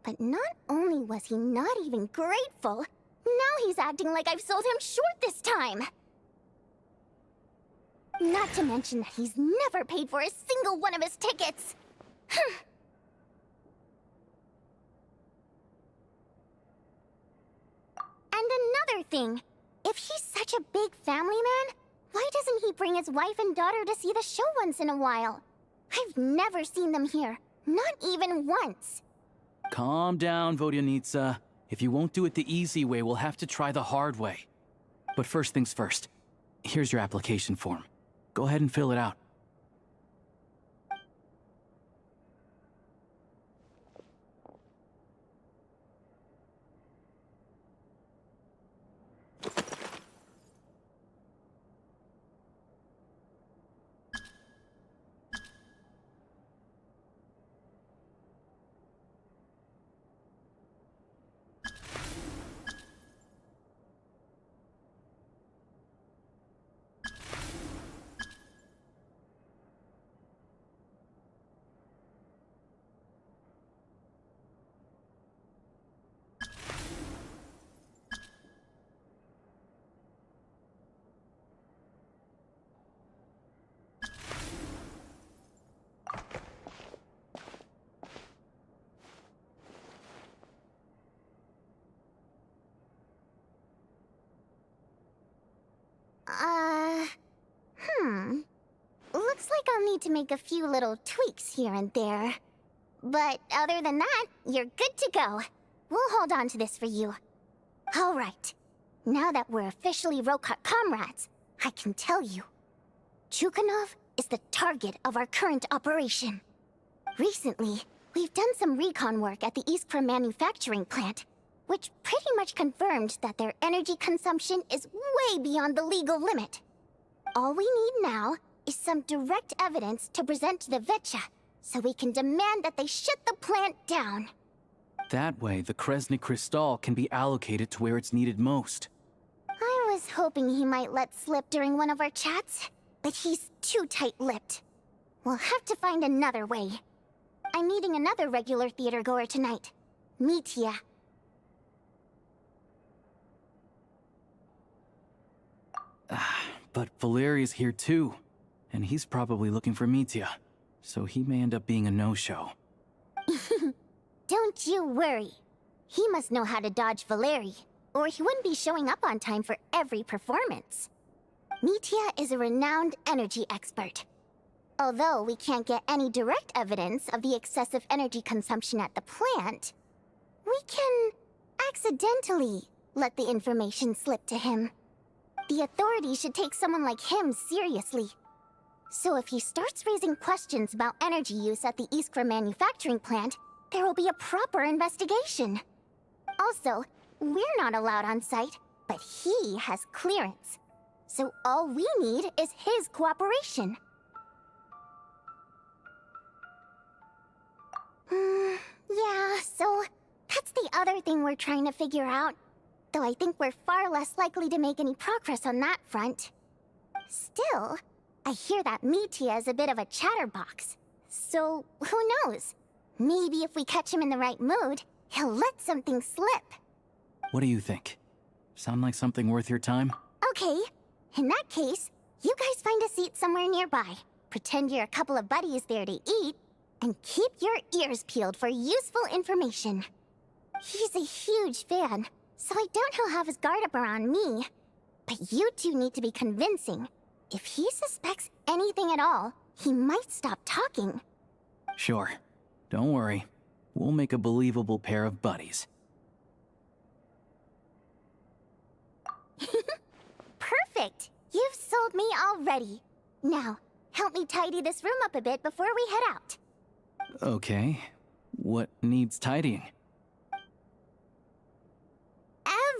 But not only was he not even grateful, now he's acting like I've sold him short this time. Not to mention that he's never paid for a single one of his tickets. And another thing, if he's such a big family man, why doesn't he bring his wife and daughter to see the show once in a while? I've never seen them here, not even once. Calm down, Vodyanitsa. If you won't do it the easy way, we'll have to try the hard way. But first things first. Here's your application form. Go ahead and fill it out. need to make a few little tweaks here and there. But other than that, you're good to go. We'll hold on to this for you. All right. Now that we're officially Rokut comrades, I can tell you. Chukhanov is the target of our current operation. Recently, we've done some recon work at the Iskra manufacturing plant, which pretty much confirmed that their energy consumption is way beyond the legal limit. All we need now is some direct evidence to present to the Vetcha, so we can demand that they shut the plant down. That way, the Kresny Crystal can be allocated to where it's needed most. I was hoping he might let slip during one of our chats, but he's too tight-lipped. We'll have to find another way. I'm meeting another regular theater goer tonight, Mitya. But Valeri's here too, and he's probably looking for Mitya, so he may end up being a no-show. Don't you worry. He must know how to dodge Valeri, or he wouldn't be showing up on time for every performance. Mitya is a renowned energy expert. Although we can't get any direct evidence of the excessive energy consumption at the plant, we can accidentally let the information slip to him. The authorities should take someone like him seriously. So if he starts raising questions about energy use at the Iskra manufacturing plant, there will be a proper investigation. Also, we're not allowed on site, but he has clearance. So all we need is his cooperation. Yeah, so that's the other thing we're trying to figure out. Though I think we're far less likely to make any progress on that front. Still, I hear that Mitya is a bit of a chatterbox. So, who knows? Maybe if we catch him in the right mood, he'll let something slip. What do you think? Sound like something worth your time? Okay, in that case, you guys find a seat somewhere nearby. Pretend you're a couple of buddies there to eat, and keep your ears peeled for useful information. He's a huge fan, so I doubt he'll have his guard up around me. But you two need to be convincing. If he suspects anything at all, he might stop talking. Sure. Don't worry. We'll make a believable pair of buddies. Perfect! You've sold me already. Now, help me tidy this room up a bit before we head out. Okay. What needs tidying?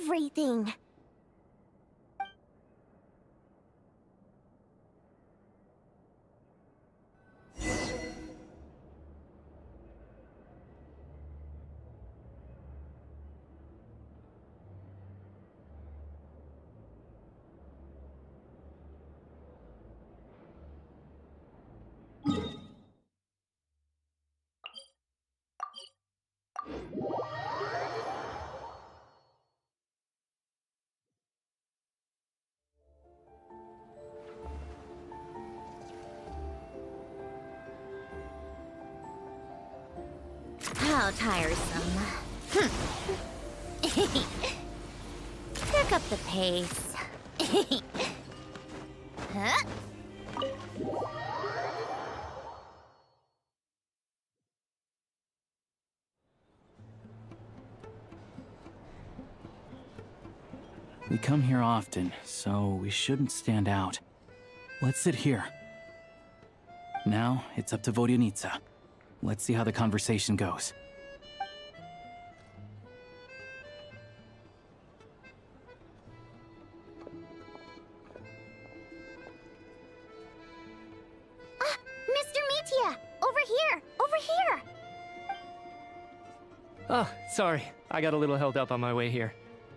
Everything! How tiresome. Pick up the pace. Huh? We come here often, so we shouldn't stand out. Let's sit here. Now, it's up to Vodyanitsa. Let's see how the conversation goes. Mr. Mitya! Over here! Over here! Oh, sorry. I got a little held up on my way here.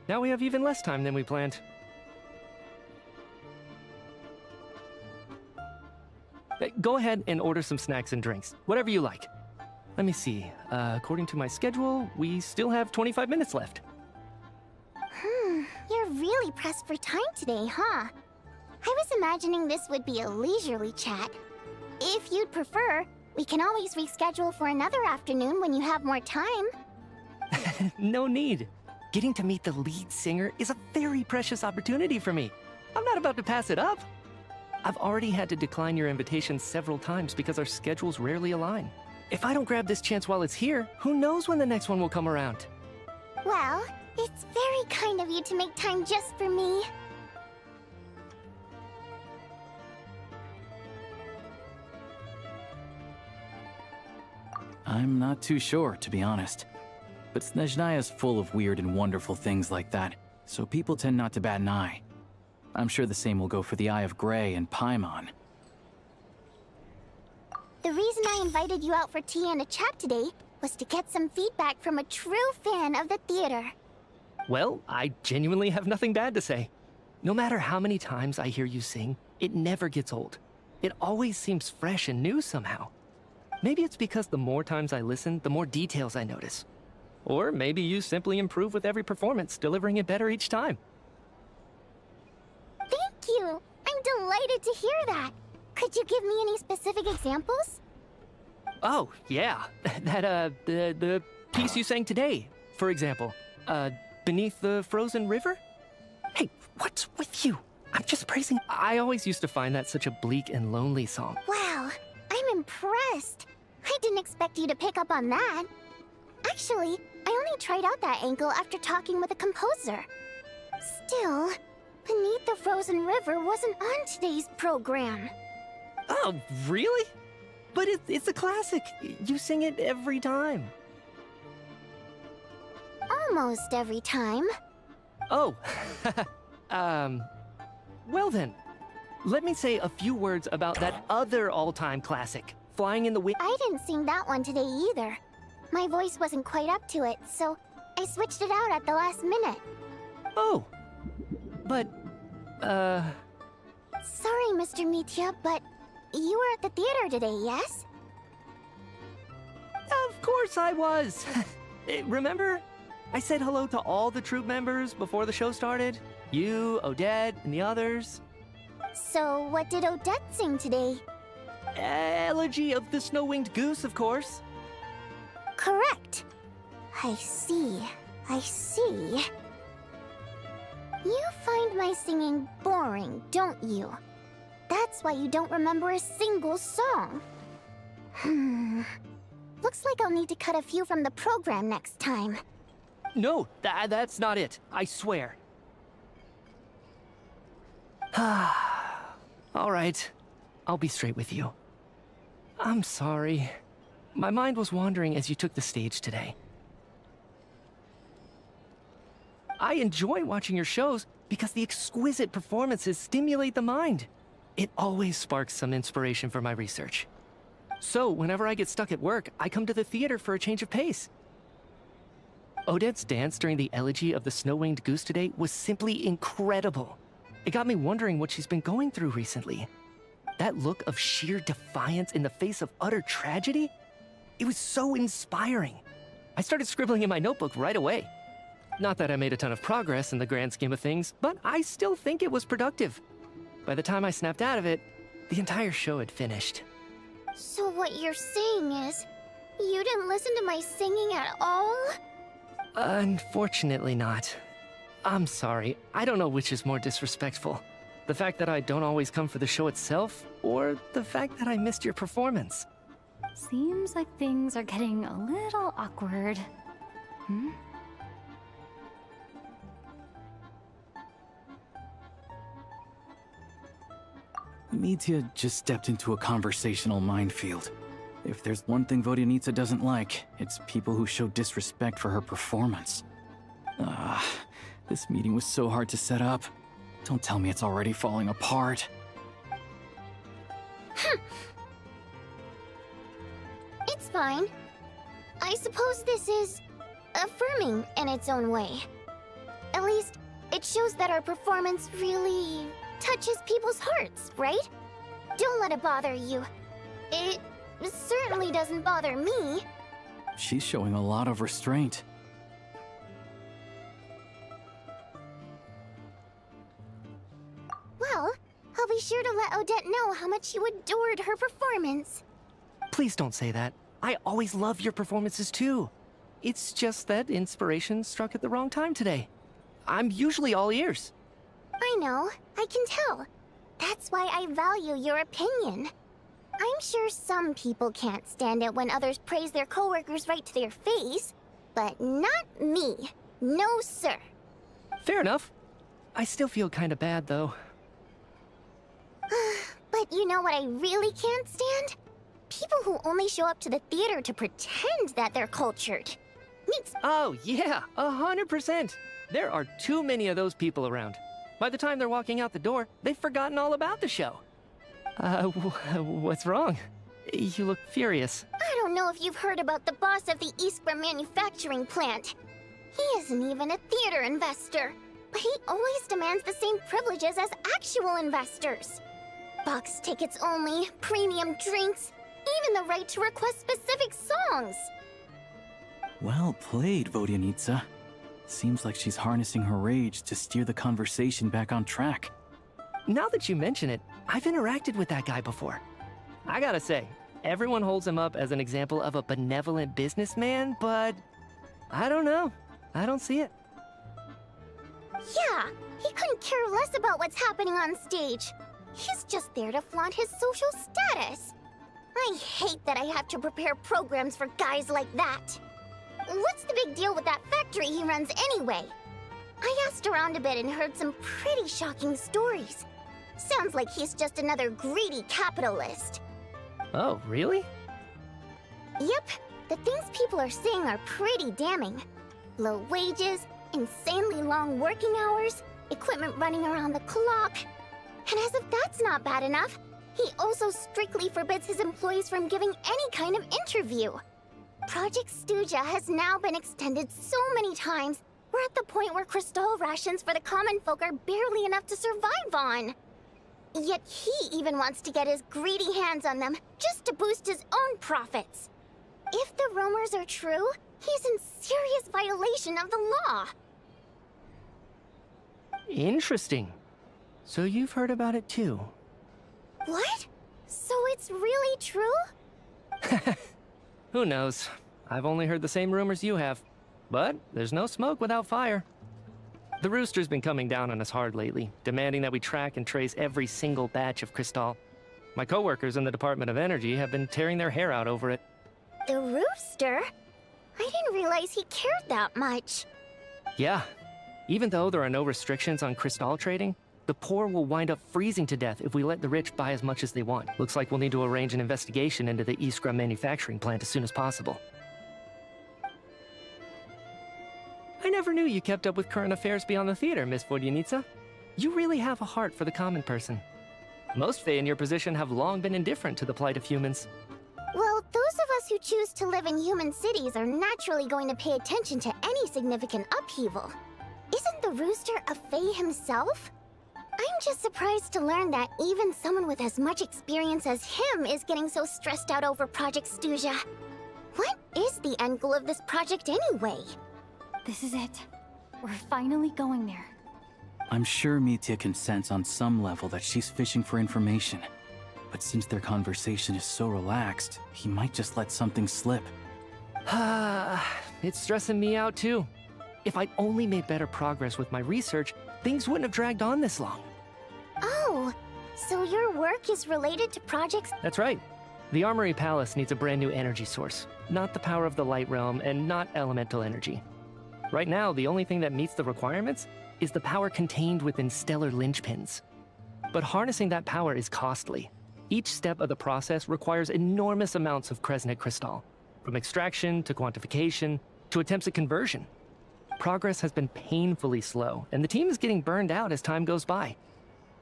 Now we have even less time than we planned. Go ahead and order some snacks and drinks, whatever you like. Let me see. According to my schedule, we still have 25 minutes left. You're really pressed for time today, huh? I was imagining this would be a leisurely chat. If you'd prefer, we can always reschedule for another afternoon when you have more time. No need. Getting to meet the lead singer is a very precious opportunity for me. I'm not about to pass it up. I've already had to decline your invitation several times because our schedules rarely align. If I don't grab this chance while it's here, who knows when the next one will come around? Well, it's very kind of you to make time just for me. I'm not too sure, to be honest. But Snezhnaya's full of weird and wonderful things like that, so people tend not to bat an eye. I'm sure the same will go for the Eye of Grey and Paimon. The reason I invited you out for tea and a chat today was to get some feedback from a true fan of the theater. Well, I genuinely have nothing bad to say. No matter how many times I hear you sing, it never gets old. It always seems fresh and new somehow. Maybe it's because the more times I listen, the more details I notice. Or maybe you simply improve with every performance, delivering it better each time. Thank you! I'm delighted to hear that! Could you give me any specific examples? Oh, yeah. The piece you sang today, for example. Beneath the Frozen River? Hey, what's with you? I'm just praising. I always used to find that such a bleak and lonely song. Wow, I'm impressed. I didn't expect you to pick up on that. Actually, I only tried out that angle after talking with a composer. Still, Beneath the Frozen River wasn't on today's program. Oh, really? But it's a classic. You sing it every time. Almost every time. Oh, well then. Let me say a few words about that other all-time classic, Flying in the Wind. I didn't sing that one today either. My voice wasn't quite up to it, so I switched it out at the last minute. Oh, but, Sorry, Mr. Mitya, but you were at the theater today, yes? Of course I was. Remember? I said hello to all the troupe members before the show started. You, Odette, and the others. So, what did Odette sing today? Elegy of the Snow-Winged Goose, of course. Correct. I see. I see. You find my singing boring, don't you? That's why you don't remember a single song. Looks like I'll need to cut a few from the program next time. No, that's not it. I swear. All right. I'll be straight with you. I'm sorry. My mind was wandering as you took the stage today. I enjoy watching your shows because the exquisite performances stimulate the mind. It always sparks some inspiration for my research. So, whenever I get stuck at work, I come to the theater for a change of pace. Odette's dance during the elegy of the Snow-Winged Goose today was simply incredible. It got me wondering what she's been going through recently. That look of sheer defiance in the face of utter tragedy? It was so inspiring. I started scribbling in my notebook right away. Not that I made a ton of progress in the grand scheme of things, but I still think it was productive. By the time I snapped out of it, the entire show had finished. So what you're saying is, you didn't listen to my singing at all? Unfortunately not. I'm sorry, I don't know which is more disrespectful. The fact that I don't always come for the show itself, or the fact that I missed your performance. Seems like things are getting a little awkward. Mitya just stepped into a conversational minefield. If there's one thing Vodyanitsa doesn't like, it's people who show disrespect for her performance. This meeting was so hard to set up. Don't tell me it's already falling apart. It's fine. I suppose this is affirming in its own way. At least, it shows that our performance really touches people's hearts, right? Don't let it bother you. It certainly doesn't bother me. She's showing a lot of restraint. Well, I'll be sure to let Odette know how much you adored her performance. Please don't say that. I always love your performances too. It's just that inspiration struck at the wrong time today. I'm usually all ears. I know, I can tell. That's why I value your opinion. I'm sure some people can't stand it when others praise their coworkers right to their face, but not me. No, sir. Fair enough. I still feel kinda bad, though. But you know what I really can't stand? People who only show up to the theater to pretend that they're cultured. Meets Oh, yeah, 100%. There are too many of those people around. By the time they're walking out the door, they've forgotten all about the show. What's wrong? You look furious. I don't know if you've heard about the boss of the Iskra manufacturing plant. He isn't even a theater investor, but he always demands the same privileges as actual investors. Box tickets only, premium drinks, even the right to request specific songs. Well played, Vodyanitsa. Seems like she's harnessing her rage to steer the conversation back on track. Now that you mention it, I've interacted with that guy before. I gotta say, everyone holds him up as an example of a benevolent businessman, but I don't know. I don't see it. Yeah, he couldn't care less about what's happening on stage. He's just there to flaunt his social status. I hate that I have to prepare programs for guys like that. What's the big deal with that factory he runs anyway? I asked around a bit and heard some pretty shocking stories. Sounds like he's just another greedy capitalist. Oh, really? Yep, the things people are saying are pretty damning. Low wages, insanely long working hours, equipment running around the clock. And as if that's not bad enough, he also strictly forbids his employees from giving any kind of interview. Project Stuja has now been extended so many times, we're at the point where crystal rations for the common folk are barely enough to survive on. Yet he even wants to get his greedy hands on them just to boost his own profits. If the rumors are true, he's in serious violation of the law. Interesting. So you've heard about it too? What? So it's really true? Who knows? I've only heard the same rumors you have. But there's no smoke without fire. The Rooster's been coming down on us hard lately, demanding that we track and trace every single batch of Crystal. My coworkers in the Department of Energy have been tearing their hair out over it. The Rooster? I didn't realize he cared that much. Yeah. Even though there are no restrictions on Crystal trading, the poor will wind up freezing to death if we let the rich buy as much as they want. Looks like we'll need to arrange an investigation into the Iskra manufacturing plant as soon as possible. I never knew you kept up with current affairs beyond the theater, Miss Vodyanitsa. You really have a heart for the common person. Most Fae in your position have long been indifferent to the plight of humans. Well, those of us who choose to live in human cities are naturally going to pay attention to any significant upheaval. Isn't the Rooster a Fae himself? I'm just surprised to learn that even someone with as much experience as him is getting so stressed out over Project Stuja. What is the end goal of this project anyway? This is it. We're finally going there. I'm sure Mitya can sense on some level that she's fishing for information. But since their conversation is so relaxed, he might just let something slip. It's stressing me out too. If I'd only made better progress with my research, things wouldn't have dragged on this long. Oh, so your work is related to projects? That's right. The Armory Palace needs a brand new energy source. Not the power of the Light Realm and not elemental energy. Right now, the only thing that meets the requirements is the power contained within stellar linchpins. But harnessing that power is costly. Each step of the process requires enormous amounts of Kresnik crystal, from extraction to quantification to attempts at conversion. Progress has been painfully slow, and the team is getting burned out as time goes by.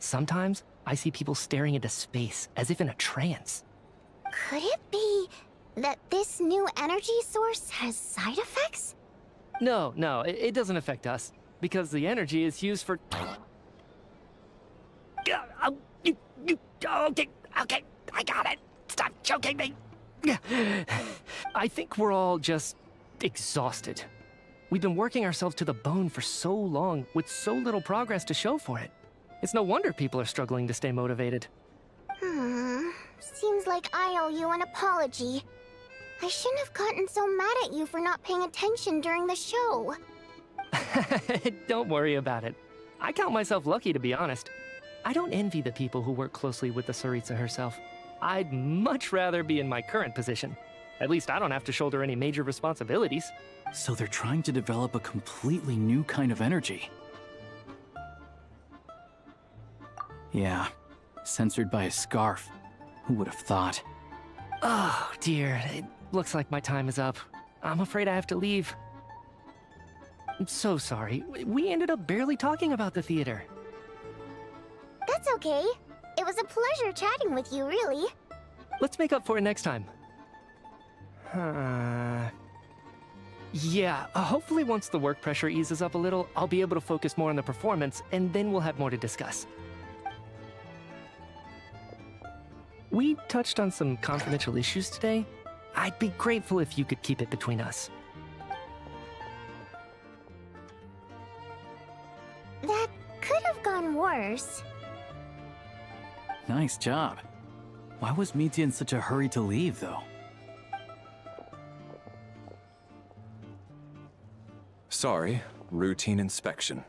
Sometimes, I see people staring into space as if in a trance. Could it be that this new energy source has side effects? No, it doesn't affect us, because the energy is used for... Okay, I got it. Stop choking me. I think we're all just exhausted. We've been working ourselves to the bone for so long with so little progress to show for it. It's no wonder people are struggling to stay motivated. Seems like I owe you an apology. I shouldn't have gotten so mad at you for not paying attention during the show. Don't worry about it. I count myself lucky, to be honest. I don't envy the people who work closely with the Tsaritsa herself. I'd much rather be in my current position. At least I don't have to shoulder any major responsibilities. So they're trying to develop a completely new kind of energy. Yeah, censored by a scarf. Who would have thought? Oh, dear. It looks like my time is up. I'm afraid I have to leave. I'm so sorry. We ended up barely talking about the theater. That's okay. It was a pleasure chatting with you, really. Let's make up for it next time. Yeah, hopefully once the work pressure eases up a little, I'll be able to focus more on the performance, and then we'll have more to discuss. We touched on some confidential issues today. I'd be grateful if you could keep it between us. That could have gone worse. Nice job. Why was Mitya in such a hurry to leave, though? Sorry, routine inspection.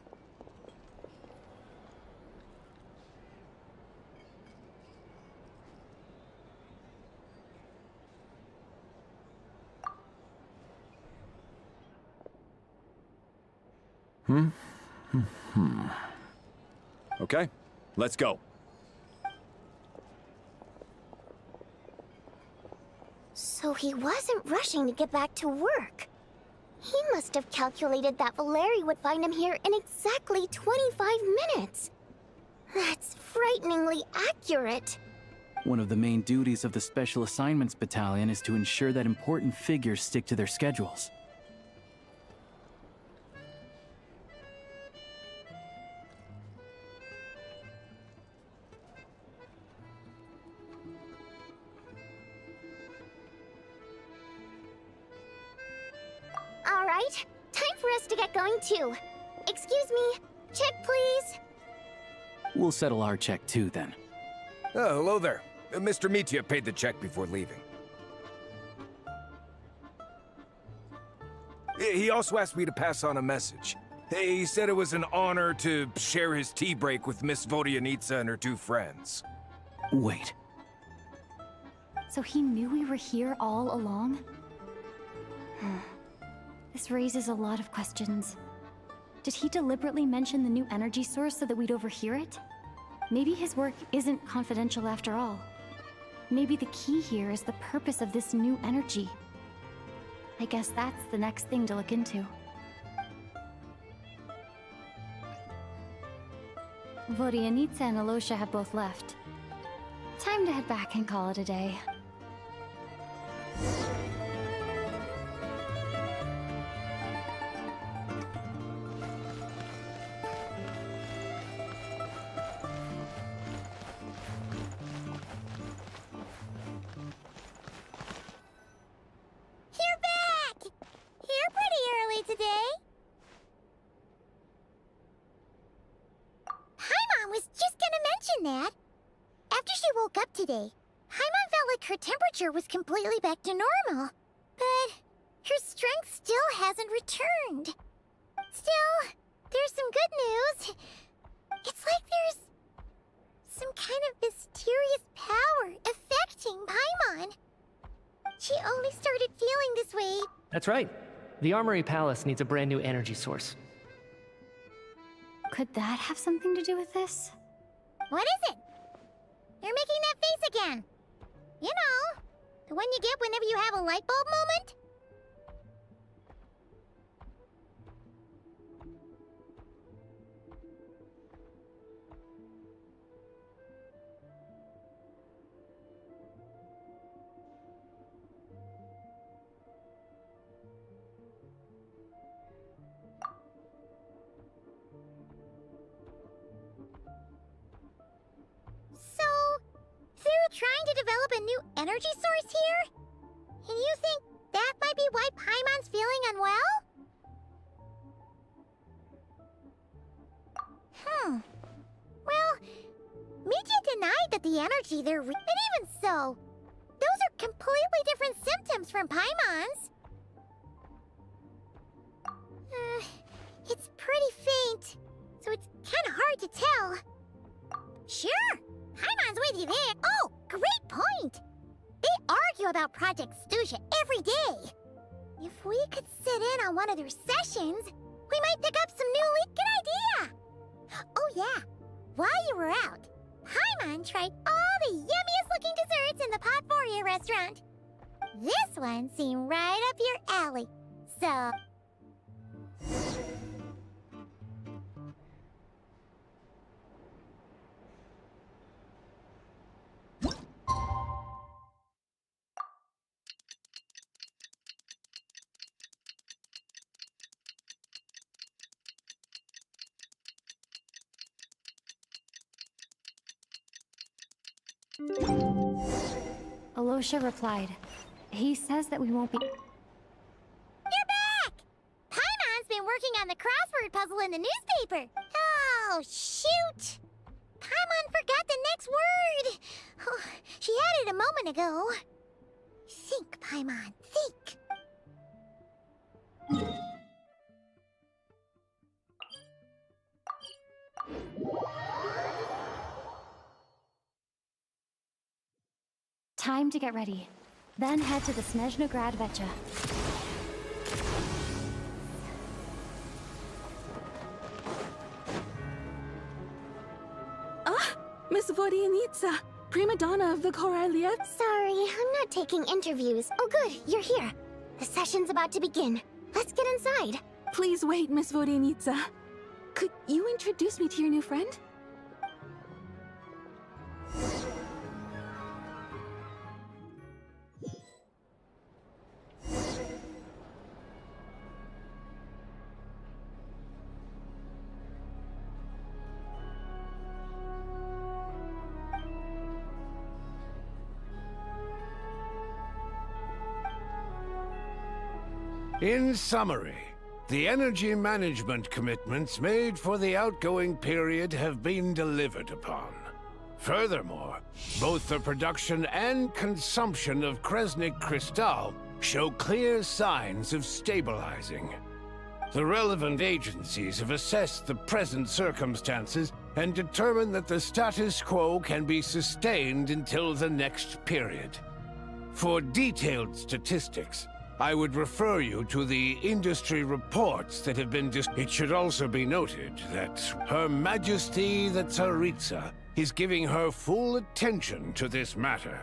Okay, let's go. So he wasn't rushing to get back to work. He must have calculated that Valeri would find him here in exactly 25 minutes. That's frighteningly accurate. One of the main duties of the Special Assignments Battalion is to ensure that important figures stick to their schedules. All right, time for us to get going too. Excuse me, check please. We'll settle our check too, then. Oh, hello there. Mr. Mitya paid the check before leaving. He also asked me to pass on a message. He said it was an honor to share his tea break with Miss Vodyanitsa and her two friends. Wait. So he knew we were here all along? This raises a lot of questions. Did he deliberately mention the new energy source so that we'd overhear it? Maybe his work isn't confidential after all. Maybe the key here is the purpose of this new energy. I guess that's the next thing to look into. Vodyanitsa and Alosha have both left. Time to head back and call it a day. You're back! You're pretty early today. Paimon was just gonna mention that. After she woke up today, Paimon felt like her temperature was completely back to normal. But her strength still hasn't returned. Still, there's some good news. It's like there's some kind of mysterious power affecting Paimon. She only started feeling this way. That's right. The Armory Palace needs a brand new energy source. Could that have something to do with this? What is it? You're making that face again. You know, the one you get whenever you have a light bulb moment? So, they're trying to develop a new energy source here? And you think that might be why Paimon's feeling unwell? Well, Mitya denied that the energy they're and even so, those are completely different symptoms from Paimon's. It's pretty faint, so it's kind of hard to tell. Sure, Paimon's with you there. Oh, great point. They argue about Project Stuja every day. If we could sit in on one of their sessions, we might pick up some new good idea. Oh yeah, while you were out, Paimon tried all the yummiest looking desserts in the Potforia restaurant. This one seemed right up your alley, so... Alosha replied. He says that we won't be... You're back! Paimon's been working on the crossword puzzle in the newspaper. Oh, shoot! Paimon forgot the next word. Oh, she had it a moment ago. Think, Paimon, think. Time to get ready. Then head to the Snezhnograd Vecha. Ah! Miss Vodyanitsa, prima donna of the Koralia. Sorry, I'm not taking interviews. Oh good, you're here. The session's about to begin. Let's get inside. Please wait, Miss Vodyanitsa. Could you introduce me to your new friend? In summary, the energy management commitments made for the outgoing period have been delivered upon. Furthermore, both the production and consumption of Kresnik Crystal show clear signs of stabilizing. The relevant agencies have assessed the present circumstances and determined that the status quo can be sustained until the next period. For detailed statistics, I would refer you to the industry reports that have been It should also be noted that Her Majesty the Tsaritsa is giving her full attention to this matter.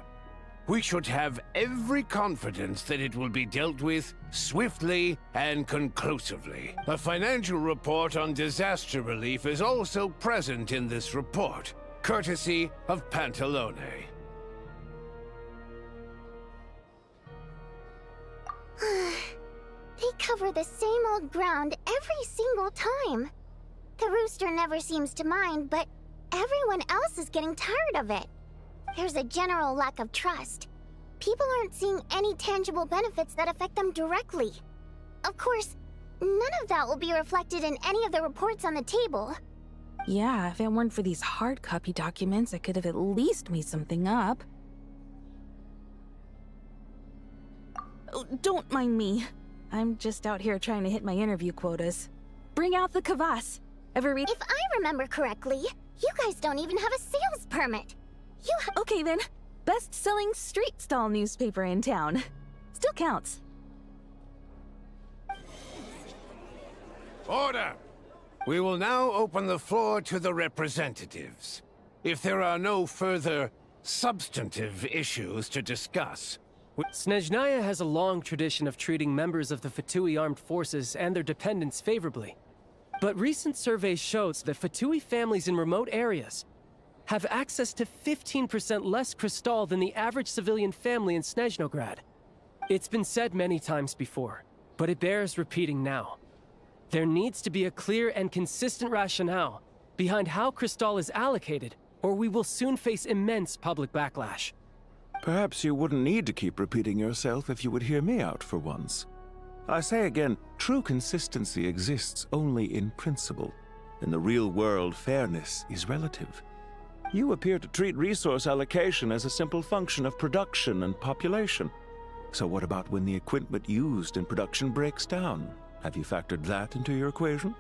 We should have every confidence that it will be dealt with swiftly and conclusively. A financial report on disaster relief is also present in this report, courtesy of Pantalone. They cover the same old ground every single time. The rooster never seems to mind, but everyone else is getting tired of it. There's a general lack of trust. People aren't seeing any tangible benefits that affect them directly. Of course, none of that will be reflected in any of the reports on the table. Yeah, if it weren't for these hard copy documents, I could have at least made something up. Oh, don't mind me. I'm just out here trying to hit my interview quotas. Bring out the kvass. Ever read? If I remember correctly, you guys don't even have a sales permit. Okay then. Best-selling street stall newspaper in town. Still counts. Order! We will now open the floor to the representatives. If there are no further substantive issues to discuss, Snezhnaya has a long tradition of treating members of the Fatui armed forces and their dependents favorably. But recent surveys shows that Fatui families in remote areas have access to 15% less crystal than the average civilian family in Snezhnograd. It's been said many times before, but it bears repeating now. There needs to be a clear and consistent rationale behind how crystal is allocated, or we will soon face immense public backlash. Perhaps you wouldn't need to keep repeating yourself if you would hear me out for once. I say again, true consistency exists only in principle. In the real world, fairness is relative. You appear to treat resource allocation as a simple function of production and population. So what about when the equipment used in production breaks down? Have you factored that into your equation?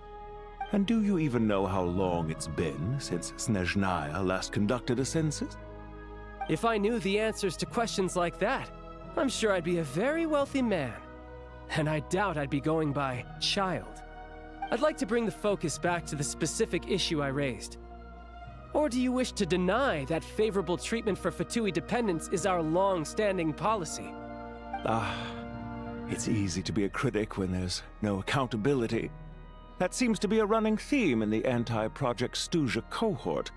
And do you even know how long it's been since Snezhnaya last conducted a census? If I knew the answers to questions like that, I'm sure I'd be a very wealthy man. And I doubt I'd be going by child. I'd like to bring the focus back to the specific issue I raised. Or do you wish to deny that favorable treatment for Fatui dependents is our long-standing policy? It's easy to be a critic when there's no accountability. That seems to be a running theme in the anti-Project Stuja cohort.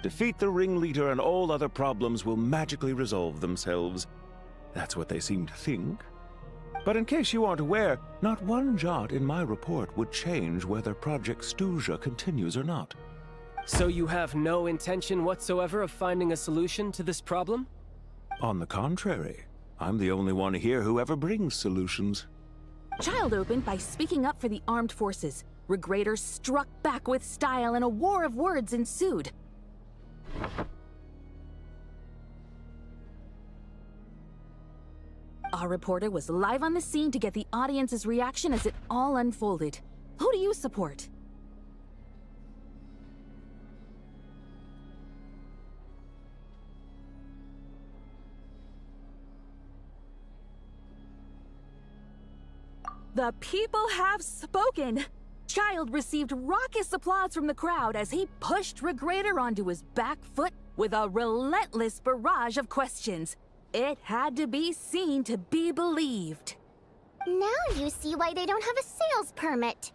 Defeat the ringleader and all other problems will magically resolve themselves. That's what they seem to think. But in case you aren't aware, not one jot in my report would change whether Project Stuja continues or not. So you have no intention whatsoever of finding a solution to this problem? On the contrary, I'm the only one here who ever brings solutions. Child opened by speaking up for the armed forces. Regrator struck back with style and a war of words ensued. Our reporter was live on the scene to get the audience's reaction as it all unfolded. Who do you support? The people have spoken! Child received raucous applause from the crowd as he pushed Regrator onto his back foot with a relentless barrage of questions. It had to be seen to be believed. Now you see why they don't have a sales permit.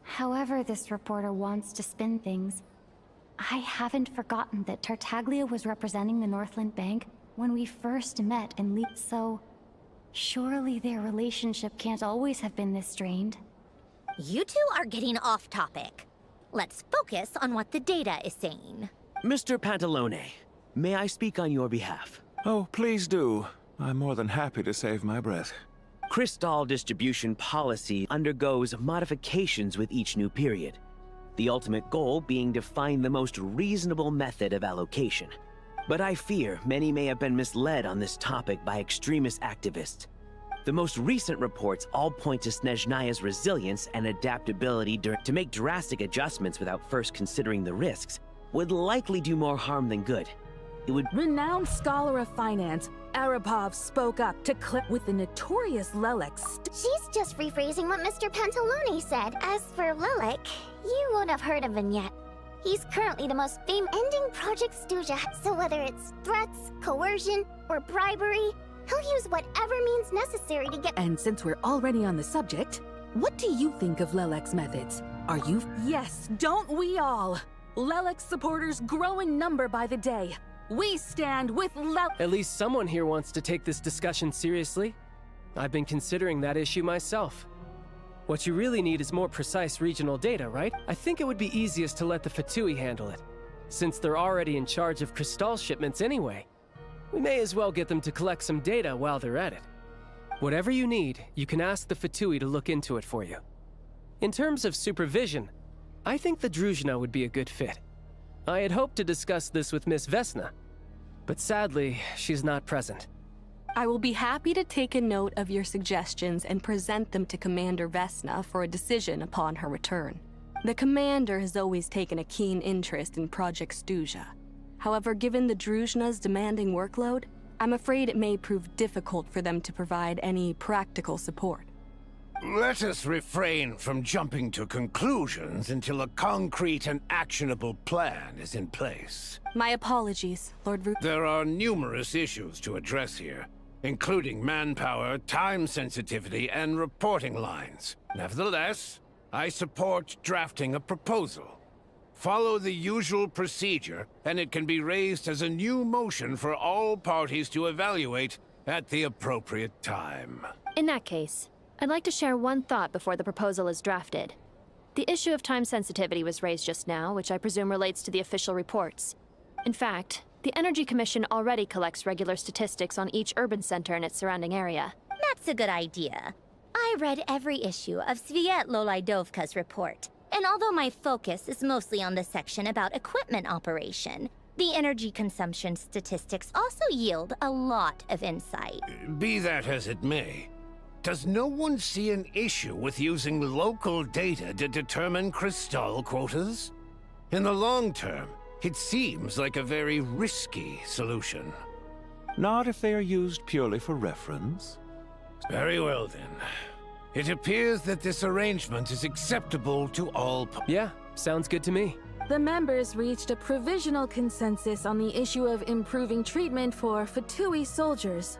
However this reporter wants to spin things, I haven't forgotten that Tartaglia was representing the Northland Bank when we first met in so surely their relationship can't always have been this strained. You two are getting off topic. Let's focus on what the data is saying. Mr. Pantalone, may I speak on your behalf? Oh, please do. I'm more than happy to save my breath. Crystal distribution policy undergoes modifications with each new period. The ultimate goal being to find the most reasonable method of allocation. But I fear many may have been misled on this topic by extremist activists. The most recent reports all point to Snezhnaya's resilience and adaptability to make drastic adjustments without first considering the risks would likely do more harm than good. It would— Renowned scholar of finance, Arapov spoke up to clip with the notorious Lelek. She's just rephrasing what Mr. Pantalone said. As for Lelek, you won't have heard of him yet. He's currently the most famous ending Project Stuja, so whether it's threats, coercion, or bribery, he'll use whatever means necessary to get— And since we're already on the subject, what do you think of Lelek's methods? Are you— Yes, don't we all? Lelek supporters grow in number by the day. We stand with At least someone here wants to take this discussion seriously. I've been considering that issue myself. What you really need is more precise regional data, right? I think it would be easiest to let the Fatui handle it, since they're already in charge of Crystal shipments anyway. We may as well get them to collect some data while they're at it. Whatever you need, you can ask the Fatui to look into it for you. In terms of supervision, I think the Druzhna would be a good fit. I had hoped to discuss this with Miss Vesna, but sadly, she's not present. I will be happy to take a note of your suggestions and present them to Commander Vesna for a decision upon her return. The Commander has always taken a keen interest in Project Stuja. However, given the Druzhna's demanding workload, I'm afraid it may prove difficult for them to provide any practical support. Let us refrain from jumping to conclusions until a concrete and actionable plan is in place. My apologies, Lord Ru— There are numerous issues to address here, including manpower, time sensitivity, and reporting lines. Nevertheless, I support drafting a proposal. Follow the usual procedure, and it can be raised as a new motion for all parties to evaluate at the appropriate time. In that case, I'd like to share one thought before the proposal is drafted. The issue of time sensitivity was raised just now, which I presume relates to the official reports. In fact, the Energy Commission already collects regular statistics on each urban center and its surrounding area. That's a good idea. I read every issue of Sviet Lolaidovka's report, and although my focus is mostly on the section about equipment operation, the energy consumption statistics also yield a lot of insight. Be that as it may, does no one see an issue with using local data to determine Cristal quotas? In the long term, it seems like a very risky solution. Not if they are used purely for reference. Very well then. It appears that this arrangement is acceptable to all. Yeah, sounds good to me. The members reached a provisional consensus on the issue of improving treatment for Fatui soldiers.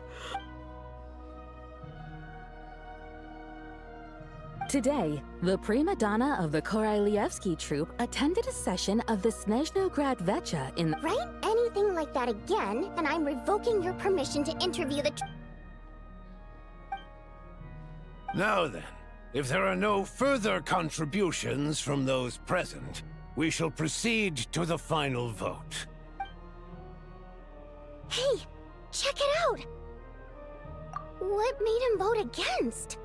Today, the prima donna of the Korailievsky troupe attended a session of the Snezhnograd Vecha in the— Write anything like that again, and I'm revoking your permission to interview the— Now then, if there are no further contributions from those present, we shall proceed to the final vote. Hey, check it out! What made him vote against?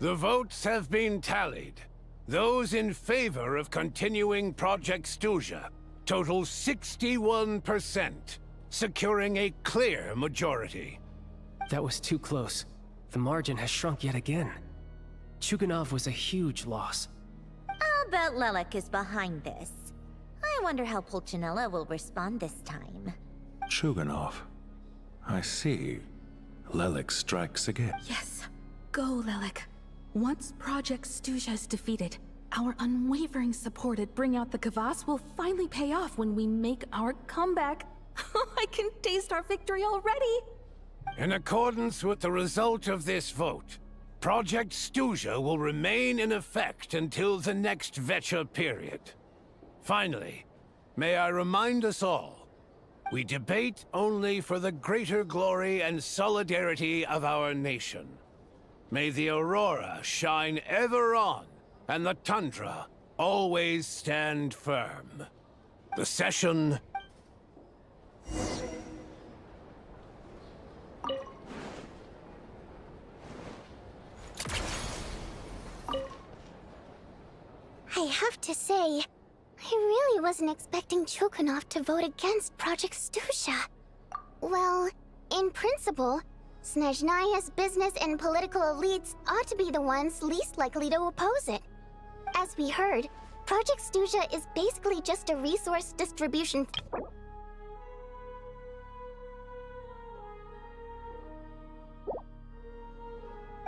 The votes have been tallied. Those in favor of continuing Project Stuja total 61%, securing a clear majority. That was too close. The margin has shrunk yet again. Chuganov was a huge loss. I'll bet Lelek is behind this. I wonder how Pulcinella will respond this time. Chuganov. I see. Lelek strikes again. Yes. Go, Lelek. Once Project Stuja is defeated, our unwavering support at Bring Out the Kvass will finally pay off when we make our comeback. I can taste our victory already! In accordance with the result of this vote, Project Stuja will remain in effect until the next Vecha period. Finally, may I remind us all, we debate only for the greater glory and solidarity of our nation. May the aurora shine ever on, and the tundra always stand firm. The session... I have to say, I really wasn't expecting Chuganov to vote against Project Stuja. Well, in principle, Snezhnaya's business and political elites ought to be the ones least likely to oppose it. As we heard, Project Stuja is basically just a resource distribution.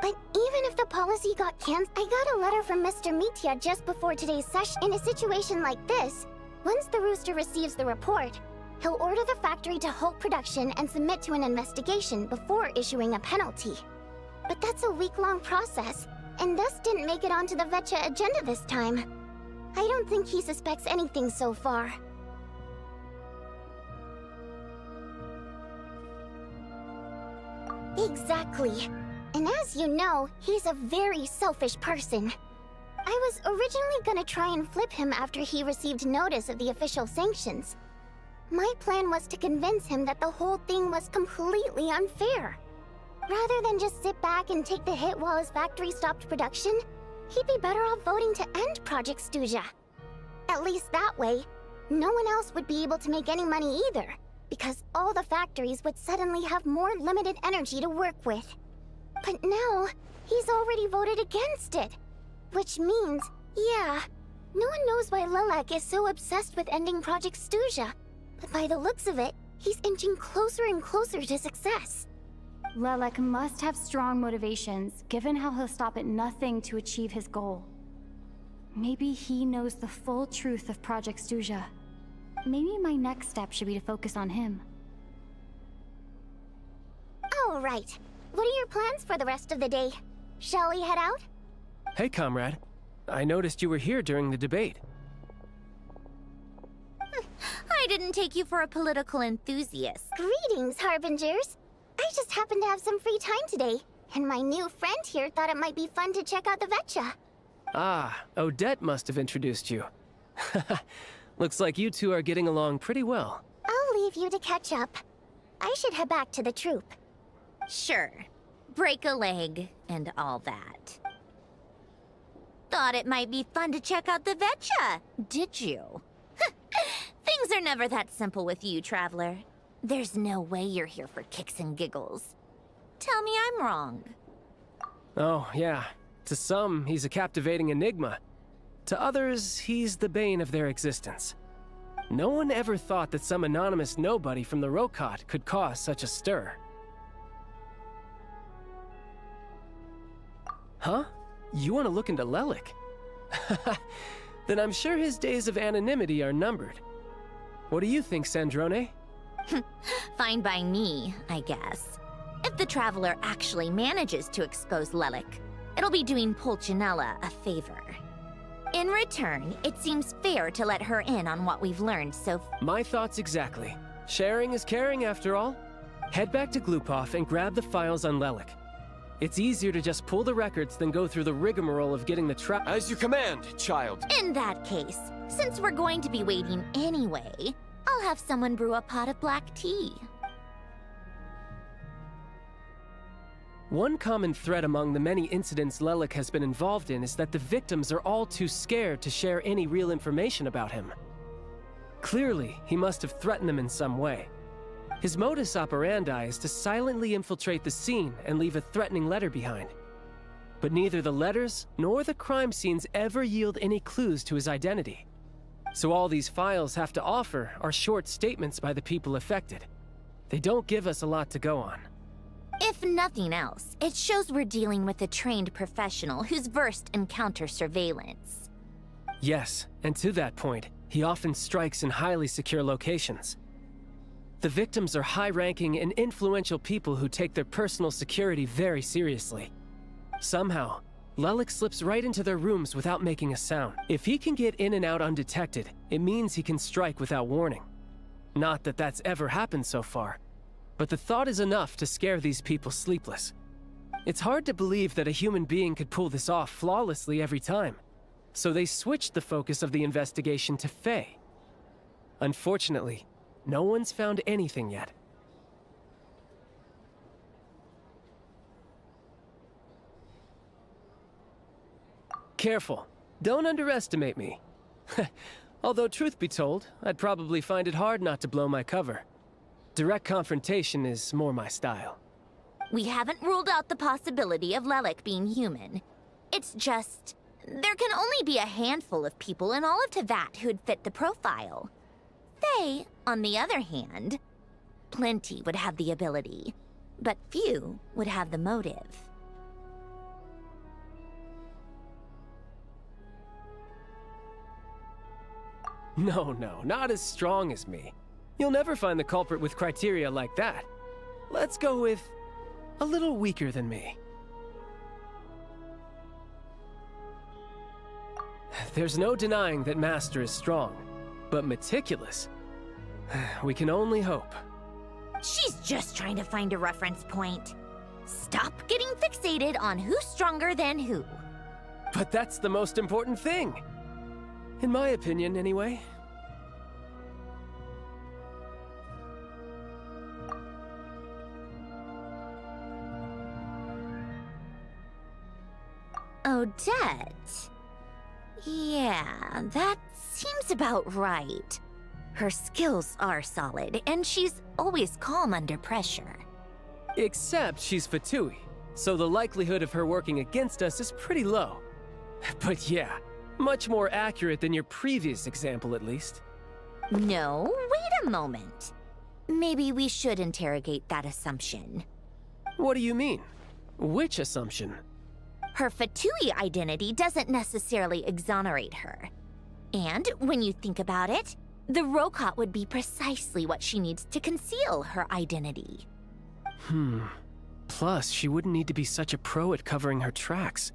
But even if the policy got cancelled, I got a letter from Mr. Mitya just before today's session. In a situation like this, once the Rooster receives the report, he'll order the factory to halt production and submit to an investigation before issuing a penalty. But that's a week-long process, and thus didn't make it onto the Vecha agenda this time. I don't think he suspects anything so far. Exactly. And as you know, he's a very selfish person. I was originally gonna try and flip him after he received notice of the official sanctions. My plan was to convince him that the whole thing was completely unfair. Rather than just sit back and take the hit while his factory stopped production, he'd be better off voting to end Project Stuja. At least that way, no one else would be able to make any money either, because all the factories would suddenly have more limited energy to work with. But now, he's already voted against it. Which means, yeah, no one knows why Lelek is so obsessed with ending Project Stuja. But by the looks of it, he's inching closer and closer to success. Lelek must have strong motivations, given how he'll stop at nothing to achieve his goal. Maybe he knows the full truth of Project Stuja. Maybe my next step should be to focus on him. All right. What are your plans for the rest of the day? Shall we head out? Hey, comrade. I noticed you were here during the debate. I didn't take you for a political enthusiast. Greetings, Harbingers. I just happened to have some free time today, and my new friend here thought it might be fun to check out the Vecha. Ah, Odette must have introduced you. Looks like you two are getting along pretty well. I'll leave you to catch up. I should head back to the troop. Sure. Break a leg and all that. Thought it might be fun to check out the Vecha, did you? Things Things are never that simple with you, Traveler. There's no way you're here for kicks and giggles. Tell me I'm wrong. Oh, yeah. To some, he's a captivating enigma. To others, he's the bane of their existence. No one ever thought that some anonymous nobody from the Rokot could cause such a stir. Huh? You want to look into Lelik? Then I'm sure his days of anonymity are numbered. What do you think, Sandrone? Fine by me, I guess. If the Traveler actually manages to expose Lelik, it'll be doing Pulcinella a favor. In return, it seems fair to let her in on what we've learned so My thoughts exactly. Sharing is caring, after all. Head back to Glupov and grab the files on Lelik. It's easier to just pull the records than go through the rigmarole of getting the As you command, child. In that case, since we're going to be waiting anyway, I'll have someone brew a pot of black tea. One common thread among the many incidents Lelik has been involved in is that the victims are all too scared to share any real information about him. Clearly, he must have threatened them in some way. His modus operandi is to silently infiltrate the scene and leave a threatening letter behind. But neither the letters nor the crime scenes ever yield any clues to his identity. So all these files have to offer are short statements by the people affected. They don't give us a lot to go on. If nothing else, it shows we're dealing with a trained professional who's versed in counter-surveillance. Yes, and to that point, he often strikes in highly secure locations. The victims are high-ranking and influential people who take their personal security very seriously. Somehow, Lelik slips right into their rooms without making a sound. If he can get in and out undetected, it means he can strike without warning. Not that that's ever happened so far, but the thought is enough to scare these people sleepless. It's hard to believe that a human being could pull this off flawlessly every time, so they switched the focus of the investigation to Faye. Unfortunately, no one's found anything yet. Careful. Don't underestimate me. Although truth be told, I'd probably find it hard not to blow my cover. Direct confrontation is more my style. We haven't ruled out the possibility of Lelik being human. It's just, there can only be a handful of people in all of Teyvat who'd fit the profile. They, on the other hand, plenty would have the ability, but few would have the motive. No, not as strong as me. You'll never find the culprit with criteria like that. Let's go with a little weaker than me. There's no denying that Master is strong, but meticulous. We can only hope. She's just trying to find a reference point. Stop getting fixated on who's stronger than who. But that's the most important thing. In my opinion, anyway. Odette? Yeah, that seems about right. Her skills are solid, and she's always calm under pressure. Except she's Fatui, so the likelihood of her working against us is pretty low. But yeah, much more accurate than your previous example, at least. No, wait a moment. Maybe we should interrogate that assumption. What do you mean? Which assumption? Her Fatui identity doesn't necessarily exonerate her. And when you think about it, the Rokot would be precisely what she needs to conceal her identity. Plus, she wouldn't need to be such a pro at covering her tracks.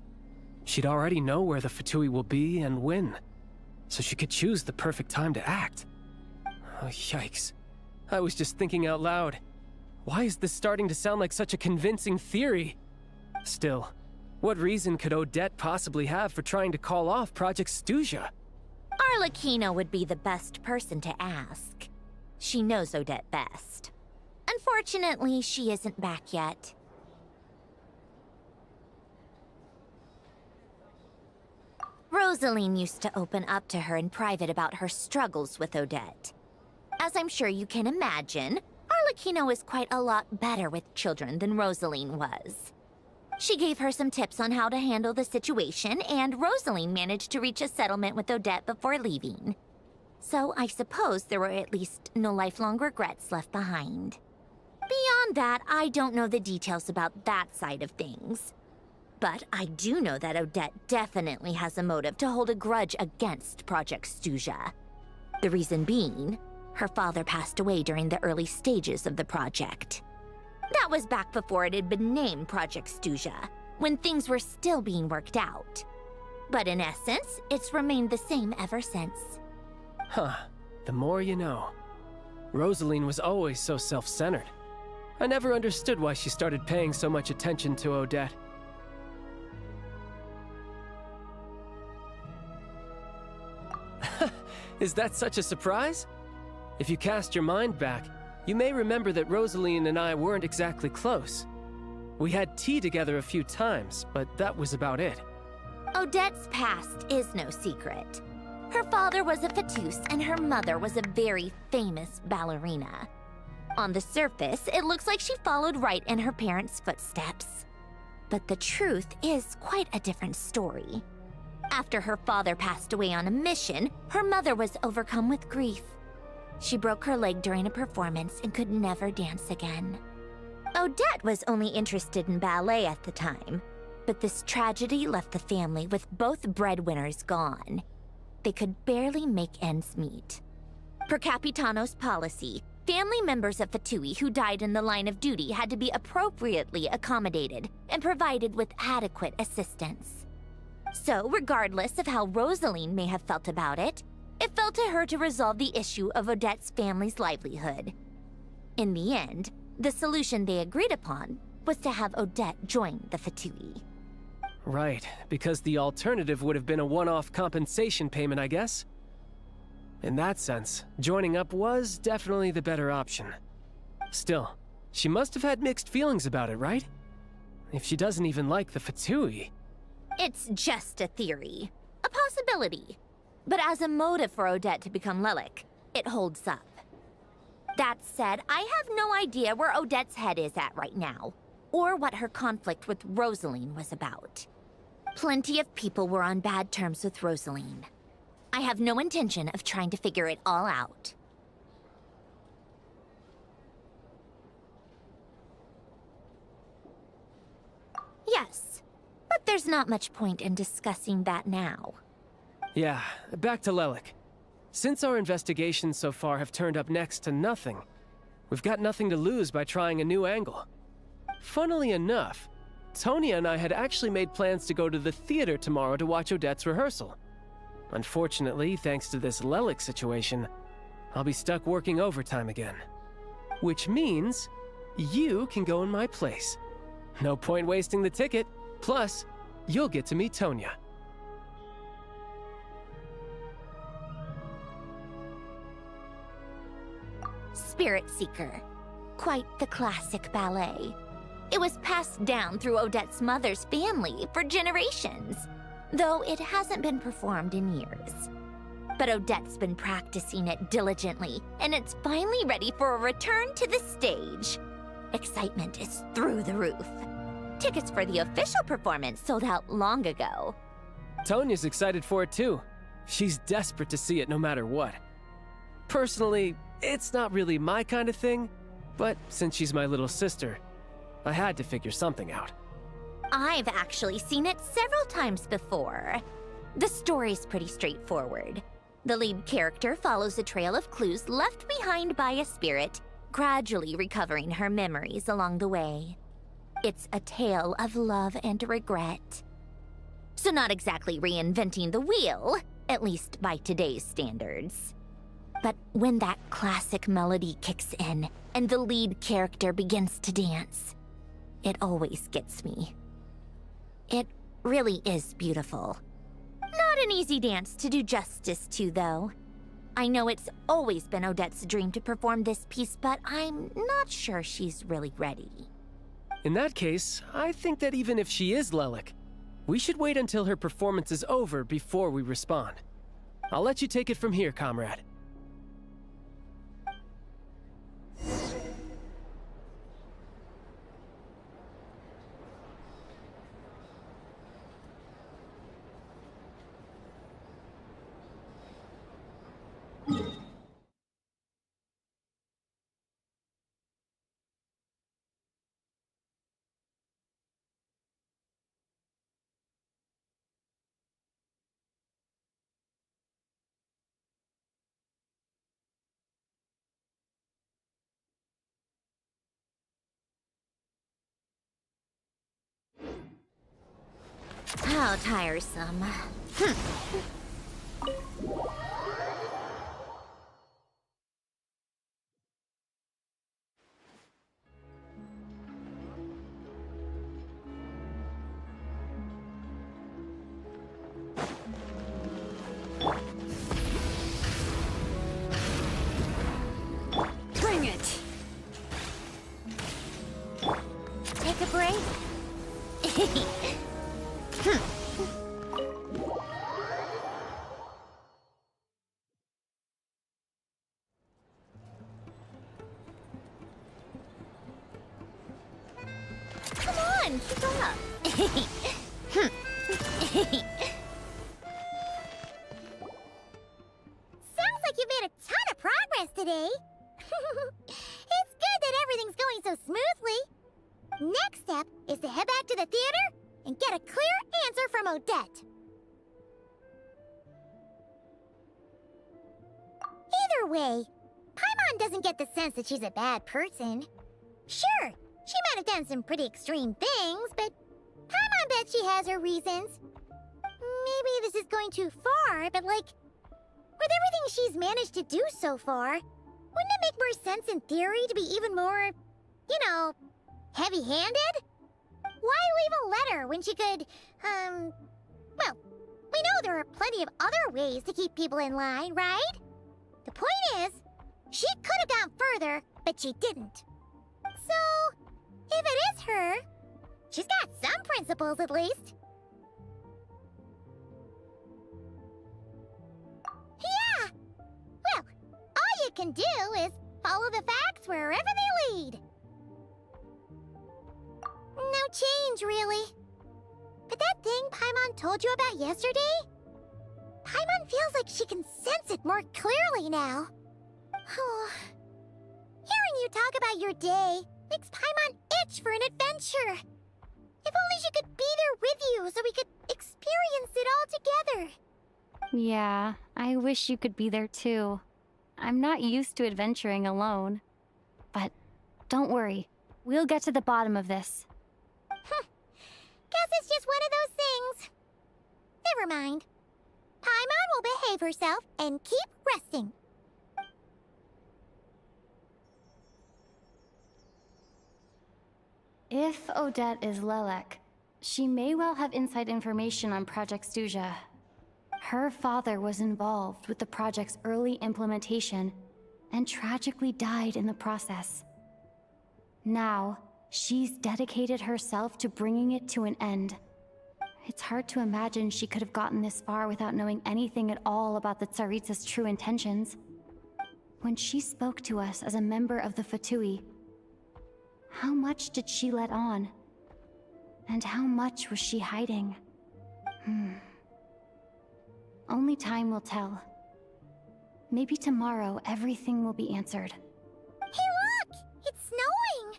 She'd already know where the Fatui will be and when, so she could choose the perfect time to act. Oh, yikes. I was just thinking out loud. Why is this starting to sound like such a convincing theory? Still, what reason could Odette possibly have for trying to call off Project Stuja? Arlecchino would be the best person to ask. She knows Odette best. Unfortunately, she isn't back yet. Rosaline used to open up to her in private about her struggles with Odette. As I'm sure you can imagine, Arlecchino is quite a lot better with children than Rosaline was. She gave her some tips on how to handle the situation, and Rosaline managed to reach a settlement with Odette before leaving. So I suppose there were at least no lifelong regrets left behind. Beyond that, I don't know the details about that side of things. But I do know that Odette definitely has a motive to hold a grudge against Project Stuja. The reason being, her father passed away during the early stages of the project. That was back before it had been named Project Stuja, when things were still being worked out. But in essence, it's remained the same ever since. Huh. The more you know. Rosaline was always so self-centered. I never understood why she started paying so much attention to Odette. Is that such a surprise? If you cast your mind back, you may remember that Rosaline and I weren't exactly close. We had tea together a few times, but that was about it. Odette's past is no secret. Her father was a fatus and her mother was a very famous ballerina. On the surface, it looks like she followed right in her parents' footsteps. But the truth is quite a different story. After her father passed away on a mission, her mother was overcome with grief. She broke her leg during a performance and could never dance again. Odette was only interested in ballet at the time, but this tragedy left the family with both breadwinners gone. They could barely make ends meet. Per Capitano's policy, family members of Fatui who died in the line of duty had to be appropriately accommodated and provided with adequate assistance. So, regardless of how Rosaline may have felt about it, it fell to her to resolve the issue of Odette's family's livelihood. In the end, the solution they agreed upon was to have Odette join the Fatui. Right, because the alternative would have been a one-off compensation payment, I guess. In that sense, joining up was definitely the better option. Still, she must have had mixed feelings about it, right? If she doesn't even like the Fatui. It's just a theory, a possibility. But as a motive for Odette to become Lelik, it holds up. That said, I have no idea where Odette's head is at right now, or what her conflict with Rosaline was about. Plenty of people were on bad terms with Rosaline. I have no intention of trying to figure it all out. Yes, but there's not much point in discussing that now. Yeah, back to Lelik. Since our investigations so far have turned up next to nothing, we've got nothing to lose by trying a new angle. Funnily enough, Tonya and I had actually made plans to go to the theater tomorrow to watch Odette's rehearsal. Unfortunately, thanks to this Lelik situation, I'll be stuck working overtime again. Which means you can go in my place. No point wasting the ticket, plus, you'll get to meet Tonya. Spirit Seeker. Quite the classic ballet. It was passed down through Odette's mother's family for generations, though it hasn't been performed in years. But Odette's been practicing it diligently, and it's finally ready for a return to the stage. Excitement is through the roof. Tickets for the official performance sold out long ago. Tonya's excited for it too. She's desperate to see it no matter what. Personally, it's not really my kind of thing, but since she's my little sister, I had to figure something out. I've actually seen it several times before. The story's pretty straightforward. The lead character follows a trail of clues left behind by a spirit, gradually recovering her memories along the way. It's a tale of love and regret. So not exactly reinventing the wheel, at least by today's standards. But when that classic melody kicks in and the lead character begins to dance, it always gets me. It really is beautiful. Not an easy dance to do justice to, though. I know it's always been Odette's dream to perform this piece, but I'm not sure she's really ready. In that case, I think that even if she is Lelik, we should wait until her performance is over before we respond. I'll let you take it from here, comrade. How tiresome. Bring it! Take a break? Come on, keep up. Sounds like you've made a ton of progress today. It's good that everything's going so smoothly. Next step is to head back to the theater and get a clear answer from Odette. Either way, Paimon doesn't get the sense that she's a bad person. Sure, she might have done some pretty extreme things, but Paimon bet she has her reasons. Maybe this is going too far, but like, with everything she's managed to do so far, wouldn't it make more sense in theory to be even more, you know, heavy-handed? Why leave a letter when she could, well, we know there are plenty of other ways to keep people in line, right? The point is, she could have gone further, but she didn't. So, if it is her, she's got some principles at least. Yeah! Well, all you can do is follow the facts wherever they lead. No change, really. But that thing Paimon told you about yesterday? Paimon feels like she can sense it more clearly now. Hearing you talk about your day makes Paimon itch for an adventure. If only she could be there with you so we could experience it all together. Yeah, I wish you could be there too. I'm not used to adventuring alone. But don't worry, we'll get to the bottom of this. Guess it's just one of those things. Never mind. Paimon will behave herself and keep resting. If Odette is Lelek, she may well have inside information on Project Stuja. Her father was involved with the project's early implementation and tragically died in the process. Now, she's dedicated herself to bringing it to an end. It's hard to imagine she could have gotten this far without knowing anything at all about the Tsaritsa's true intentions. When she spoke to us as a member of the Fatui, how much did she let on? And how much was she hiding? Only time will tell. Maybe tomorrow everything will be answered. Hey look! It's snowing!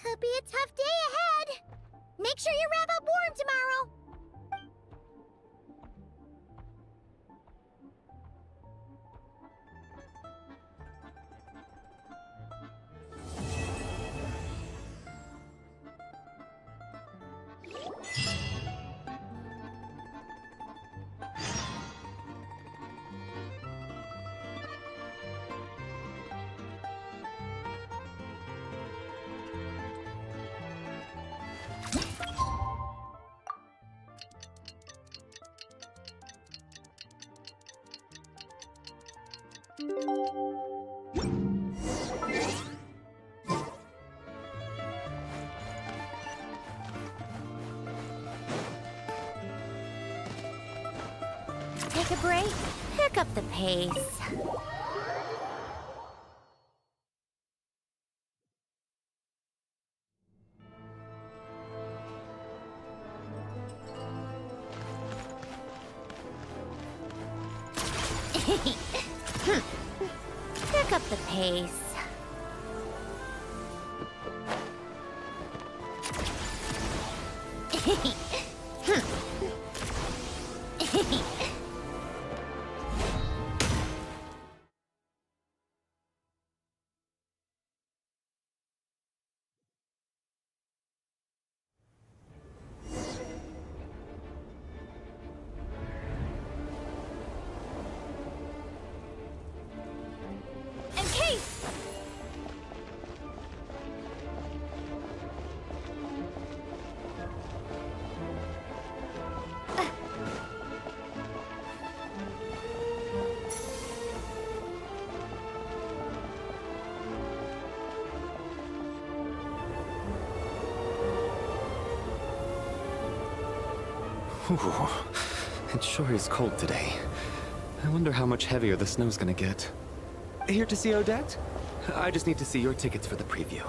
Could be a tough day ahead. Make sure you wrap up warm tomorrow. Take a break, pick up the pace. Pick up the pace. Ooh, it sure is cold today. I wonder how much heavier the snow's gonna get. Here to see Odette? I just need to see your tickets for the preview.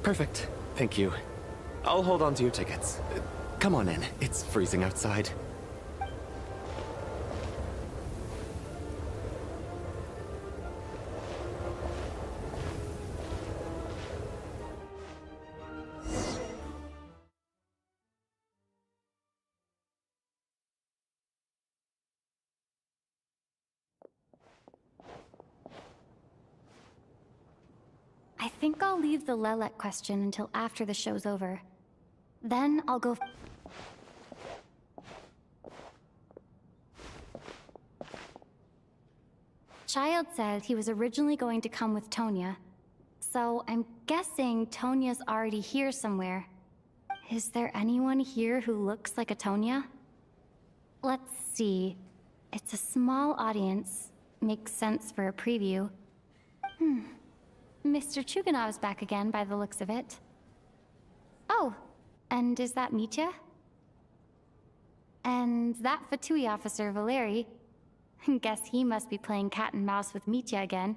Perfect. Thank you. I'll hold on to your tickets. Come on in. It's freezing outside. I think I'll leave the Lelek question until after the show's over. Then I'll go... Child said he was originally going to come with Tonya. So I'm guessing Tonya's already here somewhere. Is there anyone here who looks like a Tonya? Let's see. It's a small audience. Makes sense for a preview. Mr. Chuganov's back again by the looks of it. Oh, and is that Mitya? And that Fatui officer, Valeri. Guess he must be playing cat and mouse with Mitya again.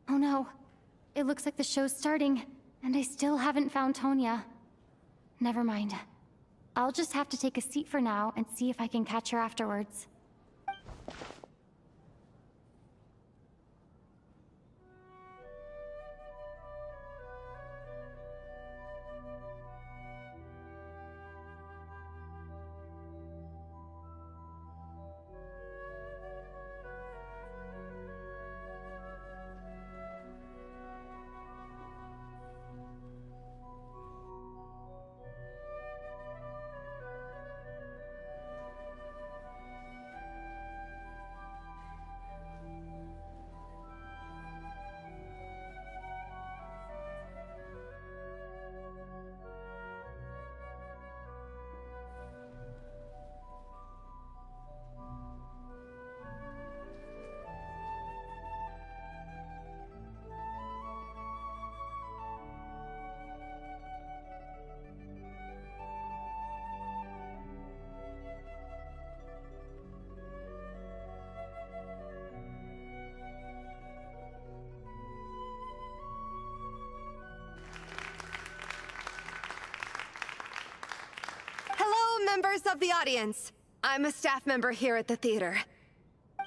Oh no, it looks like the show's starting, and I still haven't found Tonya. Never mind. I'll just have to take a seat for now and see if I can catch her afterwards. Members of the audience, I'm a staff member here at the theater.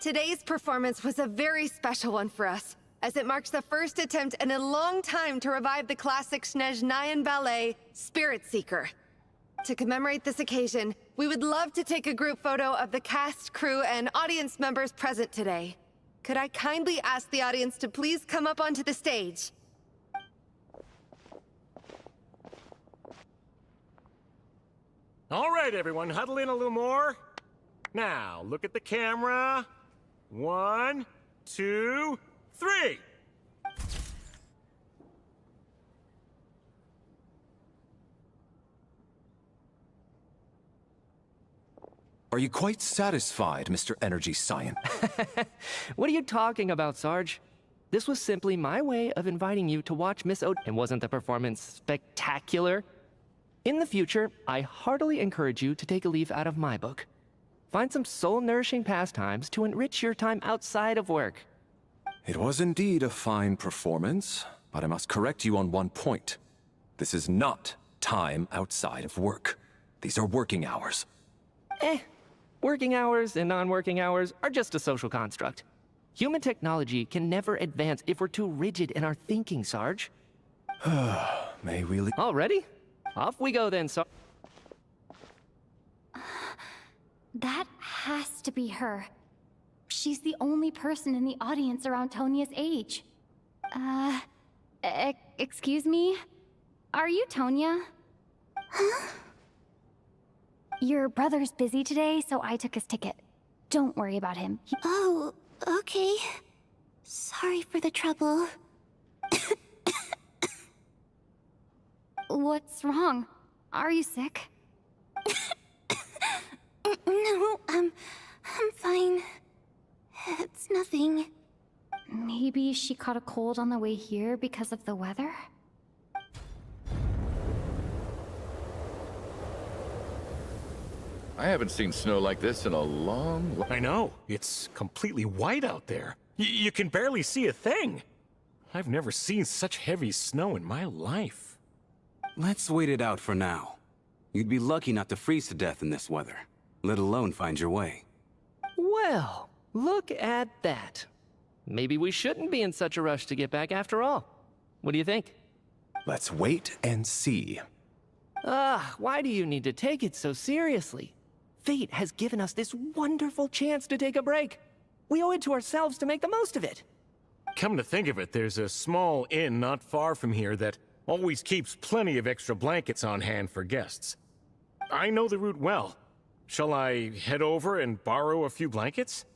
Today's performance was a very special one for us, as it marks the first attempt in a long time to revive the classic Snezhnayan ballet, Spirit Seeker. To commemorate this occasion, we would love to take a group photo of the cast, crew, and audience members present today. Could I kindly ask the audience to please come up onto the stage? All right, everyone, huddle in a little more. Now, look at the camera. 1, 2, 3. Are you quite satisfied, Mr. Energy Science? What are you talking about, Sarge? This was simply my way of inviting you to watch Miss O. And wasn't the performance spectacular? In the future, I heartily encourage you to take a leaf out of my book. Find some soul-nourishing pastimes to enrich your time outside of work. It was indeed a fine performance, but I must correct you on one point. This is not time outside of work. These are working hours. Working hours and non-working hours are just a social construct. Human technology can never advance if we're too rigid in our thinking, Sarge. May we Already? Off we go then, Sarge. That has to be her. She's the only person in the audience around Tonya's age. Excuse me? Are you Tonya? Huh? Your brother's busy today, so I took his ticket. Don't worry about him. Oh, okay. Sorry for the trouble. What's wrong? Are you sick? No, I'm fine. It's nothing. Maybe she caught a cold on the way here because of the weather? I haven't seen snow like this in a long... I know. It's completely white out there. You can barely see a thing. I've never seen such heavy snow in my life. Let's wait it out for now. You'd be lucky not to freeze to death in this weather, let alone find your way. Well, look at that. Maybe we shouldn't be in such a rush to get back after all. What do you think? Let's wait and see. Why do you need to take it so seriously? Fate has given us this wonderful chance to take a break. We owe it to ourselves to make the most of it. Come to think of it, there's a small inn not far from here that always keeps plenty of extra blankets on hand for guests. I know the route well. Shall I head over and borrow a few blankets?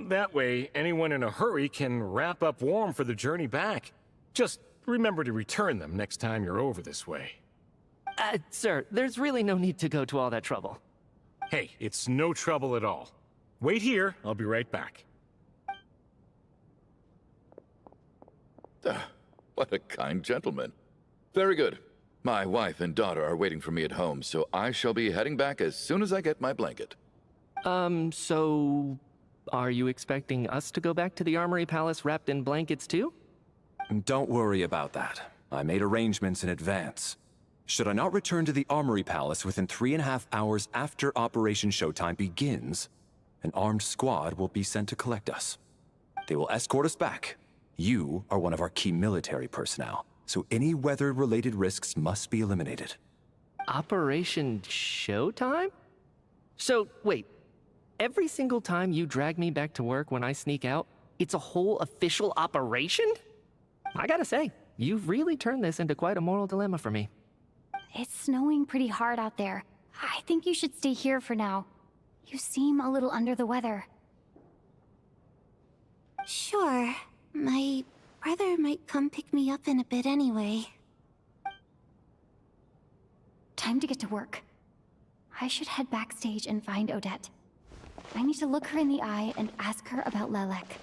That way, anyone in a hurry can wrap up warm for the journey back. Just remember to return them next time you're over this way. Sir, there's really no need to go to all that trouble. Hey, it's no trouble at all. Wait here, I'll be right back. What a kind gentleman. Very good. My wife and daughter are waiting for me at home, so I shall be heading back as soon as I get my blanket. So... are you expecting us to go back to the Armory Palace wrapped in blankets too? Don't worry about that. I made arrangements in advance. Should I not return to the Armory Palace within 3.5 hours after Operation Showtime begins, an armed squad will be sent to collect us. They will escort us back. You are one of our key military personnel, so any weather-related risks must be eliminated. Operation Showtime? So, wait. Every single time you drag me back to work when I sneak out, it's a whole official operation? I gotta say, you've really turned this into quite a moral dilemma for me. It's snowing pretty hard out there. I think you should stay here for now. You seem a little under the weather. Sure. My brother might come pick me up in a bit anyway. Time to get to work. I should head backstage and find Odette. I need to look her in the eye and ask her about Lelek.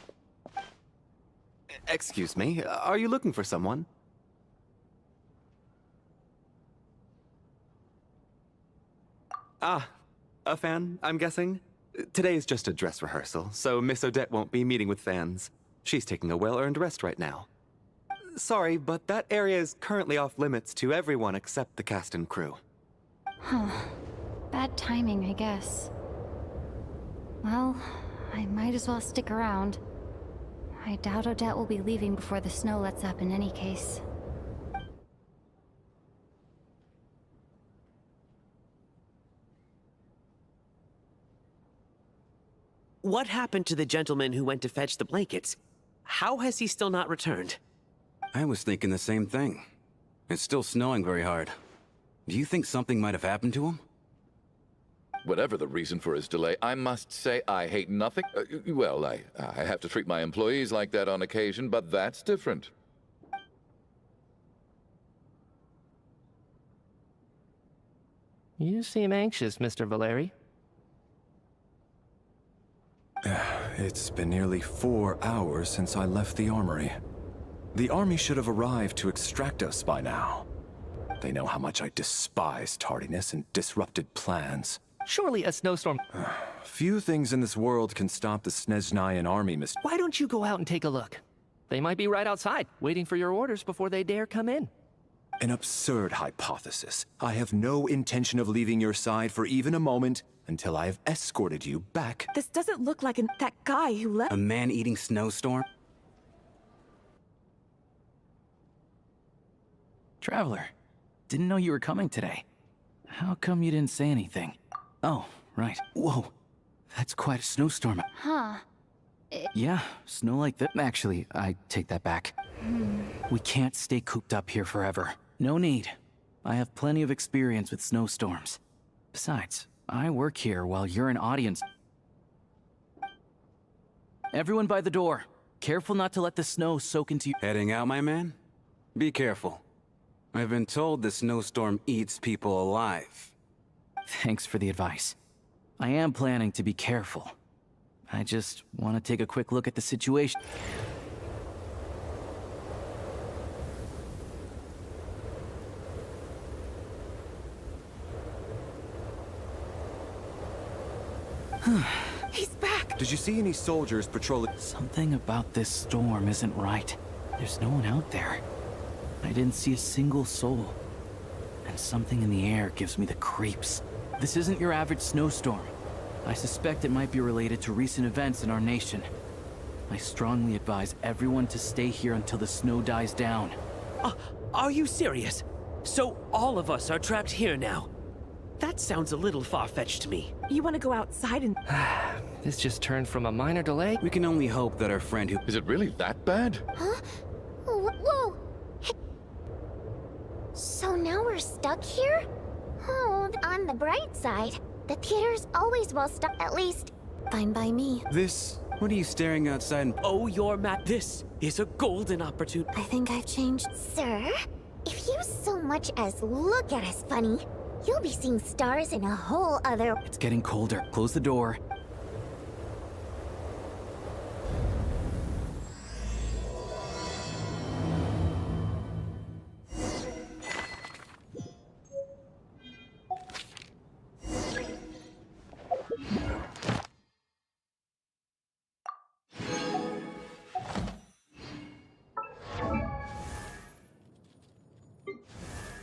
Excuse me, are you looking for someone? Ah, a fan, I'm guessing? Today is just a dress rehearsal, so Miss Odette won't be meeting with fans. She's taking a well-earned rest right now. Sorry, but that area is currently off limits to everyone except the cast and crew. Huh. Bad timing, I guess. Well, I might as well stick around. I doubt Odette will be leaving before the snow lets up in any case. What happened to the gentleman who went to fetch the blankets? How has he still not returned? I was thinking the same thing. It's still snowing very hard. Do you think something might have happened to him? Whatever the reason for his delay, I must say I hate nothing. Well, I have to treat my employees like that on occasion, but that's different. You seem anxious, Mr. Valeri. It's been nearly 4 hours since I left the armory. The army should have arrived to extract us by now. They know how much I despise tardiness and disrupted plans. Surely a snowstorm... Few things in this world can stop the Snezhnayan army, Mr. Why don't you go out and take a look? They might be right outside, waiting for your orders before they dare come in. An absurd hypothesis. I have no intention of leaving your side for even a moment until I have escorted you back. This doesn't look like that guy who left. A man-eating snowstorm? Traveler, didn't know you were coming today. How come you didn't say anything? Oh, right. Whoa, that's quite a snowstorm. Huh. Yeah, snow like that. Actually, I take that back. We can't stay cooped up here forever. No need. I have plenty of experience with snowstorms. Besides, I work here while you're an audience. Everyone by the door. Careful not to let the snow soak into you. Heading out, my man? Be careful. I've been told the snowstorm eats people alive. Thanks for the advice. I am planning to be careful. I just want to take a quick look at the situation. He's back! Did you see any soldiers patrolling? Something about this storm isn't right. There's no one out there. I didn't see a single soul. And something in the air gives me the creeps. This isn't your average snowstorm. I suspect it might be related to recent events in our nation. I strongly advise everyone to stay here until the snow dies down. Are you serious? So all of us are trapped here now? That sounds a little far-fetched to me. You want to go outside and... This just turned from a minor delay. We can only hope that our friend who... Is it really that bad? Huh? Whoa! So now we're stuck here? Oh, on the bright side, the theater's always well stocked, at least. Fine by me. What are you staring outside and... Oh, you're mad. This is a golden opportunity. I think I've changed. Sir, if you so much as look at us funny, you'll be seeing stars in a whole other... It's getting colder. Close the door